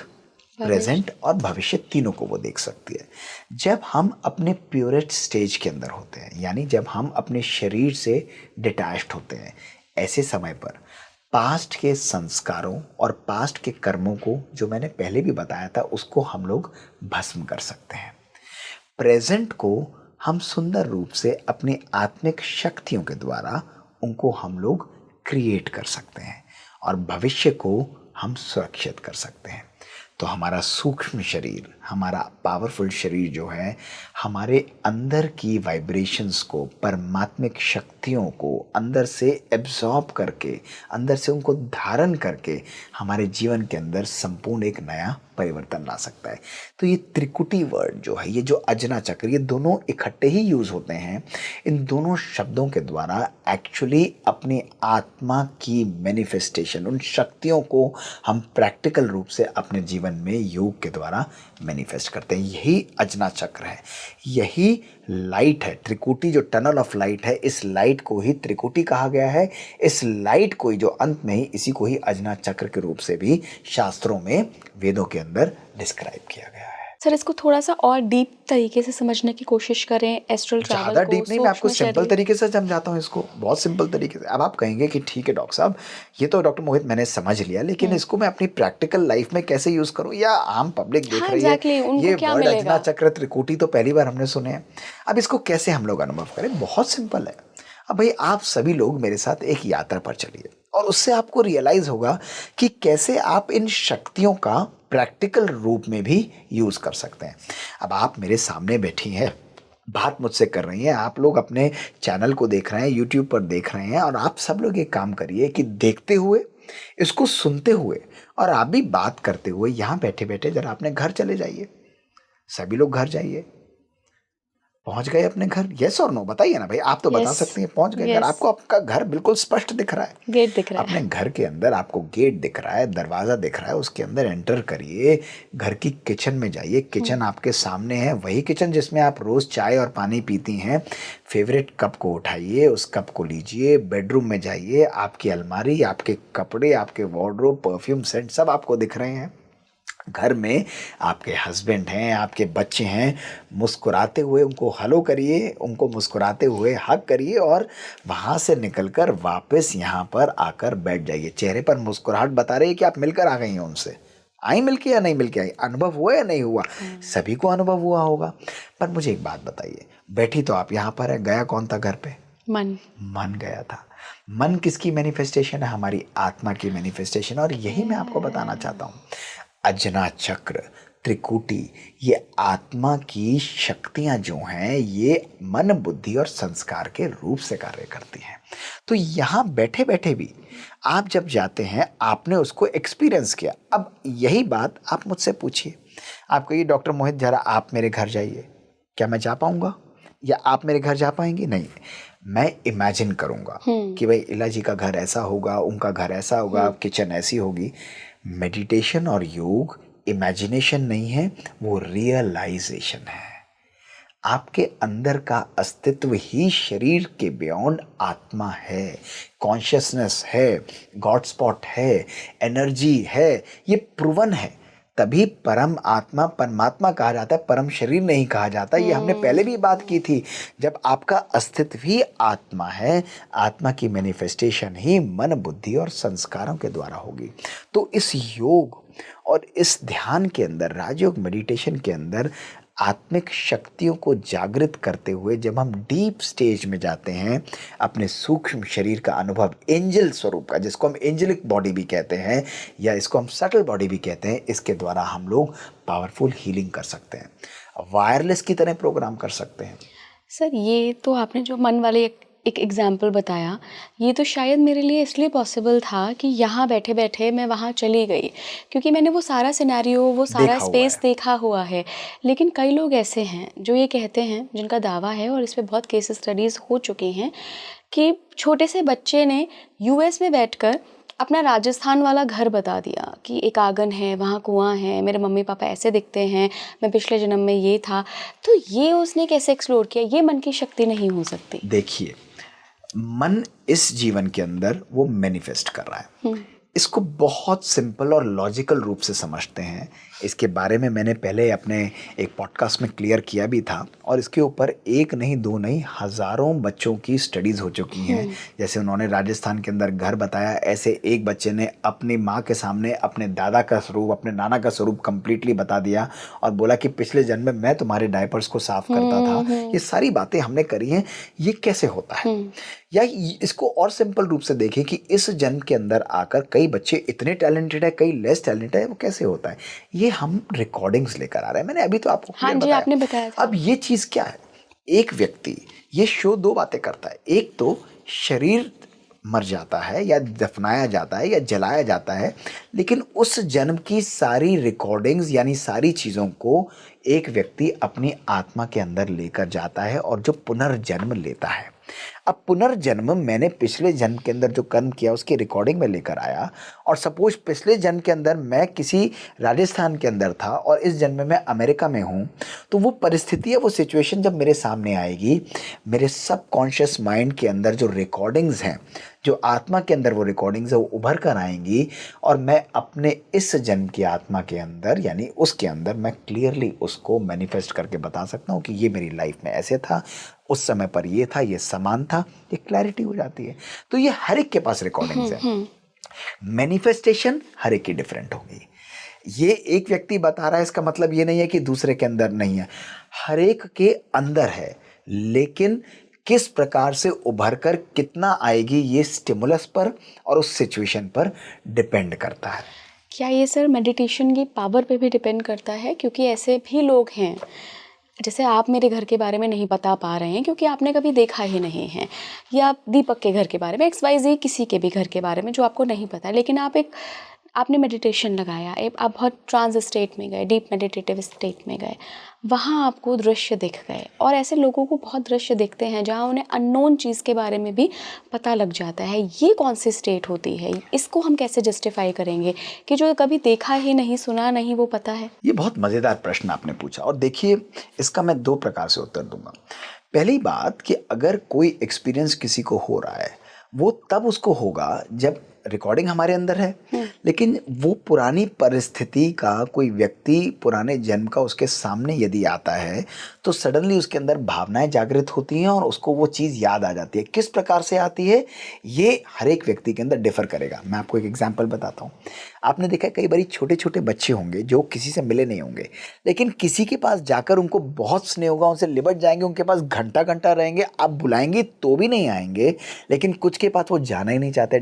प्रेजेंट और भविष्य तीनों को वो देख सकती है। जब हम अपने प्योरेस्ट स्टेज के अंदर होते हैं, यानी जब हम अपने शरीर से डिटैच्ड होते हैं, ऐसे समय पर पास्ट के संस्कारों और पास्ट के कर्मों को, जो मैंने पहले भी बताया था, उसको हम लोग भस्म कर सकते हैं। प्रेजेंट को हम सुंदर रूप से अपनी आत्मिक शक्तियों के द्वारा उनको हम लोग क्रिएट कर सकते हैं और भविष्य को हम सुरक्षित कर सकते हैं। तो हमारा सूक्ष्म शरीर, हमारा पावरफुल शरीर जो है, हमारे अंदर की वाइब्रेशंस को, परमात्मिक शक्तियों को अंदर से एब्जॉर्ब करके, अंदर से उनको धारण करके हमारे जीवन के अंदर संपूर्ण एक नया परिवर्तन ला सकता है। तो ये त्रिकुटी वर्ड जो है, ये जो अजना चक्र, ये दोनों इकट्ठे ही यूज होते हैं। इन दोनों शब्दों के द्वारा एक्चुअली अपनी आत्मा की मैनिफेस्टेशन, उन शक्तियों को हम प्रैक्टिकल रूप से अपने जीवन में योग के द्वारा मैनिफेस्ट करते हैं। यही अजना चक्र है, यही लाइट है। त्रिकुटी जो टनल ऑफ लाइट है, इस लाइट को ही त्रिकुटी कहा गया है। इस लाइट को ही, जो अंत में ही, इसी को ही अजना चक्र के रूप से भी शास्त्रों में, वेदों के अंदर डिस्क्राइब किया गया है। सर, इसको थोड़ा सा और डीप तरीके से समझने की कोशिश करें, एस्ट्रल ट्रैवल को। ज़्यादा डीप नहीं, मैं आपको सिंपल तरीके से समझाता हूँ इसको, बहुत सिंपल तरीके से। अब आप कहेंगे कि ठीक है डॉक्टर साहब, ये तो डॉक्टर मोहित मैंने समझ लिया, लेकिन इसको मैं अपनी प्रैक्टिकल लाइफ में कैसे यूज़ करूँ, या आम पब्लिक देख रही है, ये वर्ड अजना चक्र त्रिकुटी तो पहली बार हमने सुने हैं, अब इसको कैसे हम लोग अनुभव करें? बहुत सिंपल है। अब भाई, आप सभी लोग मेरे साथ एक यात्रा पर चलिए और उससे आपको रियलाइज होगा कि कैसे आप इन शक्तियों का प्रैक्टिकल रूप में भी यूज कर सकते हैं। अब आप मेरे सामने बैठी हैं, बात मुझसे कर रही हैं, आप लोग अपने चैनल को देख रहे हैं, यूट्यूब पर देख रहे हैं, और आप सब लोग एक काम करिए कि देखते हुए, इसको सुनते हुए और आप भी बात करते हुए यहाँ बैठे बैठे जरा अपने घर चले जाइए। सभी लोग घर जाइए। पहुंच गए अपने घर? यस और नो बताइए ना भाई, आप तो बता सकते हैं। पहुंच गए घर, आपको आपका घर बिल्कुल स्पष्ट दिख रहा है, गेट दिख रहा है, अपने घर के अंदर आपको गेट दिख रहा है, दरवाजा दिख रहा है, उसके अंदर एंटर करिए। घर की किचन में जाइए, किचन आपके सामने है, वही किचन जिसमें आप रोज चाय और पानी पीती हैं। फेवरेट कप को उठाइए, उस कप को लीजिए। बेडरूम में जाइए, आपकी अलमारी, आपके कपड़े, आपके वार्डरोब, परफ्यूम, सेंट सब आपको दिख रहे हैं। घर में आपके हस्बैंड हैं, आपके बच्चे हैं, मुस्कुराते हुए उनको हेलो करिए, उनको मुस्कुराते हुए हग करिए और वहाँ से निकलकर वापस यहाँ पर आकर बैठ जाइए। चेहरे पर मुस्कुराहट बता रही है कि आप मिलकर आ गई हैं उनसे। आई मिलके या नहीं मिलके आई, अनुभव हुआ या नहीं हुआ? सभी को अनुभव हुआ होगा। पर मुझे एक बात बताइए, बैठी तो आप यहाँ पर है, गया कौन था घर पे? मन गया था। मन किसकी मैनिफेस्टेशन है? हमारी आत्मा की मैनिफेस्टेशन। और यही मैं आपको बताना चाहता हूँ, अजना चक्र, त्रिकुटी, ये आत्मा की शक्तियां जो हैं, ये मन, बुद्धि और संस्कार के रूप से कार्य करती हैं। तो यहाँ बैठे बैठे भी आप जब जाते हैं, आपने उसको एक्सपीरियंस किया। अब यही बात आप मुझसे पूछिए, आप कहिए डॉक्टर मोहित जरा आप मेरे घर जाइए, क्या मैं जा पाऊंगा? या आप मेरे घर जा पाएंगे? नहीं, मैं इमेजिन करूंगा कि भाई इला जी का घर ऐसा होगा, उनका घर ऐसा होगा, किचन ऐसी होगी। मेडिटेशन और योग इमेजिनेशन नहीं है, वो रियलाइजेशन है। आपके अंदर का अस्तित्व ही शरीर के बियॉन्ड आत्मा है, कॉन्शियसनेस है, गॉड स्पॉट है, एनर्जी है, ये प्रूवन है। तभी परम आत्मा परमात्मा कहा जाता है, परम शरीर नहीं कहा जाता। ये हमने पहले भी बात की थी। जब आपका अस्तित्व ही आत्मा है, आत्मा की मैनिफेस्टेशन ही मन, बुद्धि और संस्कारों के द्वारा होगी। तो इस योग और इस ध्यान के अंदर, राजयोग मेडिटेशन के अंदर, आत्मिक शक्तियों को जागृत करते हुए जब हम डीप स्टेज में जाते हैं, अपने सूक्ष्म शरीर का अनुभव, एंजल स्वरूप का, जिसको हम एंजलिक बॉडी भी कहते हैं या इसको हम सटल बॉडी भी कहते हैं, इसके द्वारा हम लोग पावरफुल हीलिंग कर सकते हैं, वायरलेस की तरह प्रोग्राम कर सकते हैं। सर, ये तो आपने जो मन वाले एक एग्जाम्पल बताया, ये तो शायद मेरे लिए इसलिए पॉसिबल था कि यहाँ बैठे बैठे मैं वहाँ चली गई, क्योंकि मैंने वो सारा सिनेरियो, वो सारा स्पेस देखा हुआ है। लेकिन कई लोग ऐसे हैं जो ये कहते हैं, जिनका दावा है, और इस पे बहुत केस स्टडीज़ हो चुके हैं, कि छोटे से बच्चे ने यूएस में बैठकर अपना राजस्थान वाला घर बता दिया कि एक आंगन है, वहाँ कुआं है, मेरे मम्मी पापा ऐसे दिखते हैं, मैं पिछले जन्म में ये था। तो ये उसने कैसे एक्सप्लोर किया? ये मन की शक्ति नहीं हो सकती। देखिए, मन इस जीवन के अंदर वो मैनिफेस्ट कर रहा है। इसको बहुत सिंपल और लॉजिकल रूप से समझते हैं इसके बारे में मैंने पहले अपने एक पॉडकास्ट में क्लियर किया भी था, और इसके ऊपर एक नहीं दो नहीं हज़ारों बच्चों की स्टडीज़ हो चुकी हैं। जैसे उन्होंने राजस्थान के अंदर घर बताया, ऐसे एक बच्चे ने अपनी माँ के सामने अपने दादा का स्वरूप, अपने नाना का स्वरूप कंप्लीटली बता दिया और बोला कि पिछले जन्म में मैं तुम्हारे डायपर्स को साफ करता था। ये सारी बातें हमने करी हैं। ये कैसे होता है? या इसको और सिंपल रूप से देखें कि इस जन्म के अंदर आकर कई बच्चे इतने टैलेंटेड है, कई लेस टैलेंटेड है, वो कैसे होता है? ये हम रिकॉर्डिंग्स लेकर आ रहे हैं। मैंने अभी तो आपको हाँ जी, बताया। आपने बताया था। अब ये चीज़ क्या है? एक व्यक्ति ये शो दो बातें करता है। एक तो शरीर मर जाता है या दफनाया जाता है या जलाया जाता है, लेकिन उस जन्म की सारी रिकॉर्डिंग्स यानी सारी चीज़ों को एक व्यक्ति अपनी आत्मा के अंदर लेकर जाता है और जो पुनर्जन्म लेता है। अब पुनर्जन्म मैंने पिछले जन्म के अंदर जो कर्म किया उसकी रिकॉर्डिंग में लेकर आया, और सपोज पिछले जन्म के अंदर मैं किसी राजस्थान के अंदर था और इस जन्म में मैं अमेरिका में हूँ, तो वो परिस्थिति या वो सिचुएशन जब मेरे सामने आएगी, मेरे सबकॉन्शियस माइंड के अंदर जो रिकॉर्डिंग्स हैं, जो आत्मा के अंदर वो रिकॉर्डिंग्स है, वो उभर कर आएंगी और मैं अपने इस जन्म की आत्मा के अंदर यानी उसके अंदर मैं क्लियरली उसको मैनिफेस्ट करके बता सकता हूँ कि ये मेरी लाइफ में ऐसे था, उस समय पर ये था, ये समान था। ये क्लैरिटी हो जाती है। तो ये हर एक के पास रिकॉर्डिंग्स है। मैनिफेस्टेशन हर एक की डिफरेंट होगी। ये एक व्यक्ति बता रहा है, इसका मतलब ये नहीं है कि दूसरे के अंदर नहीं है। हर एक के अंदर है, लेकिन किस प्रकार से उभर कर कितना आएगी ये स्टिमुलस पर और उस सिचुएशन पर डिपेंड करता है। क्या ये सर मेडिटेशन की पावर पे भी डिपेंड करता है? क्योंकि ऐसे भी लोग हैं, जैसे आप मेरे घर के बारे में नहीं बता पा रहे हैं क्योंकि आपने कभी देखा ही नहीं है, या आप दीपक के घर के बारे में, XYZ किसी के भी घर के बारे में जो आपको नहीं पता, लेकिन आपने मेडिटेशन लगाया, आप बहुत ट्रांस स्टेट में गए, डीप मेडिटेटिव स्टेट में गए, वहाँ आपको दृश्य दिख गए। और ऐसे लोगों को बहुत दृश्य दिखते हैं जहाँ उन्हें अननोन चीज़ के बारे में भी पता लग जाता है। ये कौन सी स्टेट होती है? इसको हम कैसे जस्टिफाई करेंगे कि जो कभी देखा ही नहीं, सुना नहीं, वो पता है? ये बहुत मज़ेदार प्रश्न आपने पूछा, और देखिए इसका मैं दो प्रकार से उत्तर दूंगा। पहली बात कि अगर कोई एक्सपीरियंस किसी को हो रहा है, वो तब उसको होगा जब रिकॉर्डिंग हमारे अंदर है, लेकिन वो पुरानी परिस्थिति का कोई व्यक्ति पुराने जन्म का उसके सामने यदि आता है तो सडनली उसके अंदर भावनाएं जागृत होती हैं और उसको वो चीज़ याद आ जाती है। किस प्रकार से आती है ये हर एक व्यक्ति के अंदर डिफर करेगा। मैं आपको एक एग्जांपल बताता हूँ। आपने देखा कई बार छोटे छोटे बच्चे होंगे जो किसी से मिले नहीं होंगे, लेकिन किसी के पास जाकर उनको बहुत स्नेह होगा, उनसे लिपट जाएंगे, उनके पास घंटा घंटा रहेंगे, आप बुलाएंगे तो भी नहीं आएंगे, लेकिन कुछ के पास वो जाना ही नहीं चाहते।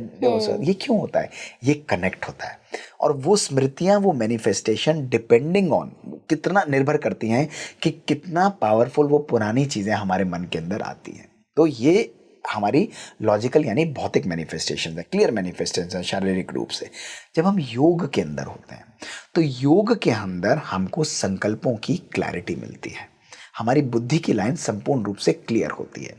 ये क्यों होता है? ये कनेक्ट होता है। और वो स्मृतियां, वो मैनिफेस्टेशन डिपेंडिंग ऑन कितना निर्भर करती हैं कि कितना पावरफुल वो पुरानी चीज़ें हमारे मन के अंदर आती हैं। तो ये हमारी लॉजिकल यानी भौतिक मैनिफेस्टेशन है, क्लियर मैनिफेस्टेशन है शारीरिक रूप से। जब हम योग के अंदर होते हैं तो योग के अंदर हमको संकल्पों की क्लैरिटी मिलती है, हमारी बुद्धि की लाइन संपूर्ण रूप से क्लियर होती है।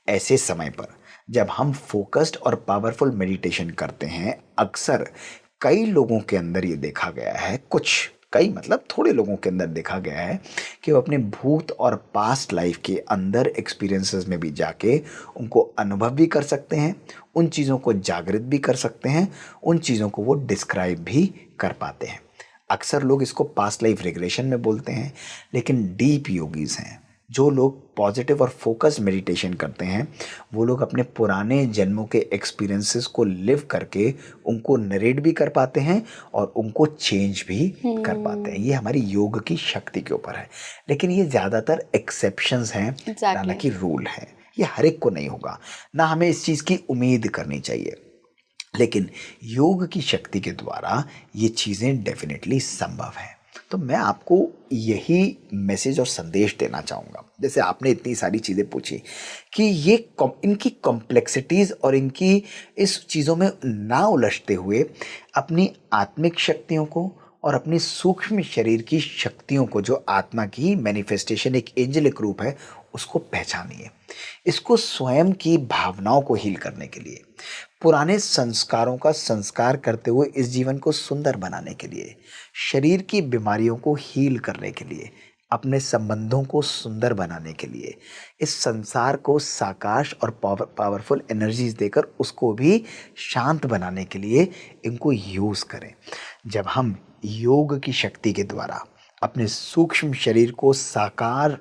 ऐसे समय पर जब हम फोकस्ड और पावरफुल मेडिटेशन करते हैं, अक्सर कई लोगों के अंदर ये देखा गया है, कई मतलब थोड़े लोगों के अंदर देखा गया है कि वो अपने भूत और पास्ट लाइफ के अंदर एक्सपीरियंसेस में भी जाके उनको अनुभव भी कर सकते हैं, उन चीज़ों को जागृत भी कर सकते हैं, उन चीज़ों को वो डिस्क्राइब भी कर पाते हैं। अक्सर लोग इसको पास्ट लाइफ रिग्रेशन में बोलते हैं, लेकिन डीप योगीज हैं, जो लोग पॉजिटिव और फोकस्ड मेडिटेशन करते हैं, वो लोग अपने पुराने जन्मों के एक्सपीरियंसेस को लिव करके उनको नरेट भी कर पाते हैं और उनको चेंज भी कर पाते हैं। ये हमारी योग की शक्ति के ऊपर है, लेकिन ये ज़्यादातर एक्सेप्शंस हैं, हालांकि रूल है। ये हर एक को नहीं होगा, ना हमें इस चीज़ की उम्मीद करनी चाहिए, लेकिन योग की शक्ति के द्वारा ये चीज़ें डेफिनेटली संभव हैं। तो मैं आपको यही मैसेज और संदेश देना चाहूँगा। जैसे आपने इतनी सारी चीज़ें पूछी कि ये इनकी कॉम्प्लेक्सिटीज़ और इनकी इस चीज़ों में ना उलझते हुए अपनी आत्मिक शक्तियों को और अपनी सूक्ष्म शरीर की शक्तियों को, जो आत्मा की मैनिफेस्टेशन एक एंजेलिक रूप है, उसको पहचानिए। इसको स्वयं की भावनाओं को हील करने के लिए, पुराने संस्कारों का संस्कार करते हुए इस जीवन को सुंदर बनाने के लिए, शरीर की बीमारियों को हील करने के लिए, अपने संबंधों को सुंदर बनाने के लिए, इस संसार को साकाश और पावरफुल एनर्जीज देकर उसको भी शांत बनाने के लिए इनको यूज़ करें। जब हम योग की शक्ति के द्वारा अपने सूक्ष्म शरीर को साकार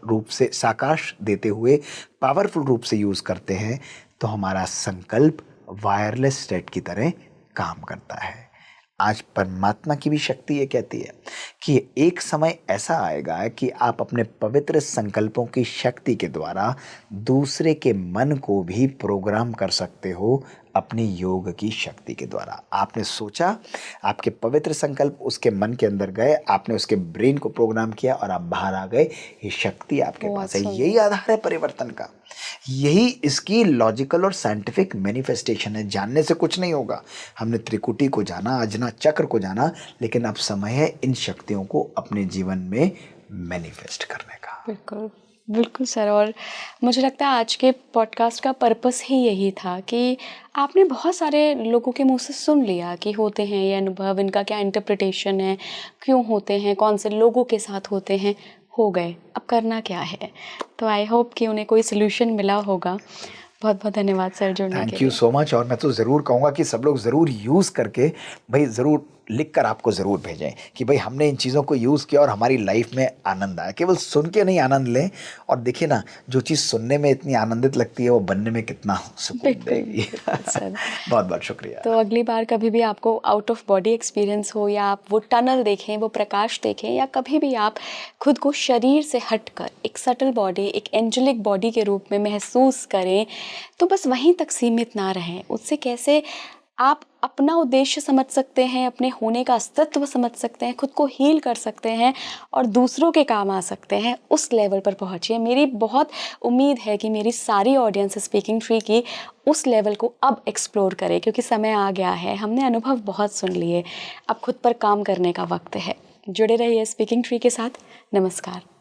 देते हुए पावरफुल रूप से यूज करते हैं तो हमारा संकल्प वायरलेस सेट की तरह काम करता है। आज परमात्मा की भी शक्ति ये कहती है कि एक समय ऐसा आएगा कि आप अपने पवित्र संकल्पों की शक्ति के द्वारा दूसरे के मन को भी प्रोग्राम कर सकते हो अपनी योग की शक्ति के द्वारा। आपने सोचा, आपके पवित्र संकल्प उसके मन के अंदर गए, आपने उसके ब्रेन को प्रोग्राम किया और आप बाहर आ गए। ये शक्ति आपके पास है। यही आधार है परिवर्तन का, यही इसकी लॉजिकल और साइंटिफिक मैनिफेस्टेशन है। जानने से कुछ नहीं होगा। हमने त्रिकुटी को जाना, अजना चक्र को जाना, लेकिन अब समय है इन शक्तियों को अपने जीवन में मैनिफेस्ट करने का। बिल्कुल बिल्कुल सर। और मुझे लगता है आज के पॉडकास्ट का पर्पस ही यही था कि आपने बहुत सारे लोगों के मुंह से सुन लिया कि होते हैं ये अनुभव, इनका क्या इंटरप्रिटेशन है, क्यों होते हैं, कौन से लोगों के साथ होते हैं, हो गए, अब करना क्या है। तो आई होप कि उन्हें कोई सोल्यूशन मिला होगा। बहुत बहुत धन्यवाद सर जुड़ने के लिए। Thank you so much. और मैं तो ज़रूर कहूँगा कि सब लोग ज़रूर यूज़ करके भाई ज़रूर लिख कर आपको ज़रूर भेजें कि भाई हमने इन चीज़ों को यूज़ किया और हमारी लाइफ में आनंद आया। केवल सुन के नहीं आनंद लें, और देखिए ना, जो चीज़ सुनने में इतनी आनंदित लगती है वो बनने में कितना सुकून देगी। सर बहुत बहुत शुक्रिया। तो अगली बार कभी भी आपको आउट ऑफ बॉडी एक्सपीरियंस हो, या आप वो टनल देखें, वो प्रकाश देखें, या कभी भी आप खुद को शरीर से हटकर एक सटल बॉडी, एक एंजेलिक बॉडी के रूप में महसूस करें, तो बस वहीं तक सीमित ना रहें। उससे कैसे आप अपना उद्देश्य समझ सकते हैं, अपने होने का अस्तित्व समझ सकते हैं, खुद को हील कर सकते हैं और दूसरों के काम आ सकते हैं, उस लेवल पर पहुंचिए। मेरी बहुत उम्मीद है कि मेरी सारी ऑडियंस स्पीकिंग ट्री की उस लेवल को अब एक्सप्लोर करे, क्योंकि समय आ गया है। हमने अनुभव बहुत सुन लिए, अब खुद पर काम करने का वक्त है। जुड़े रहिए स्पीकिंग ट्री के साथ। नमस्कार।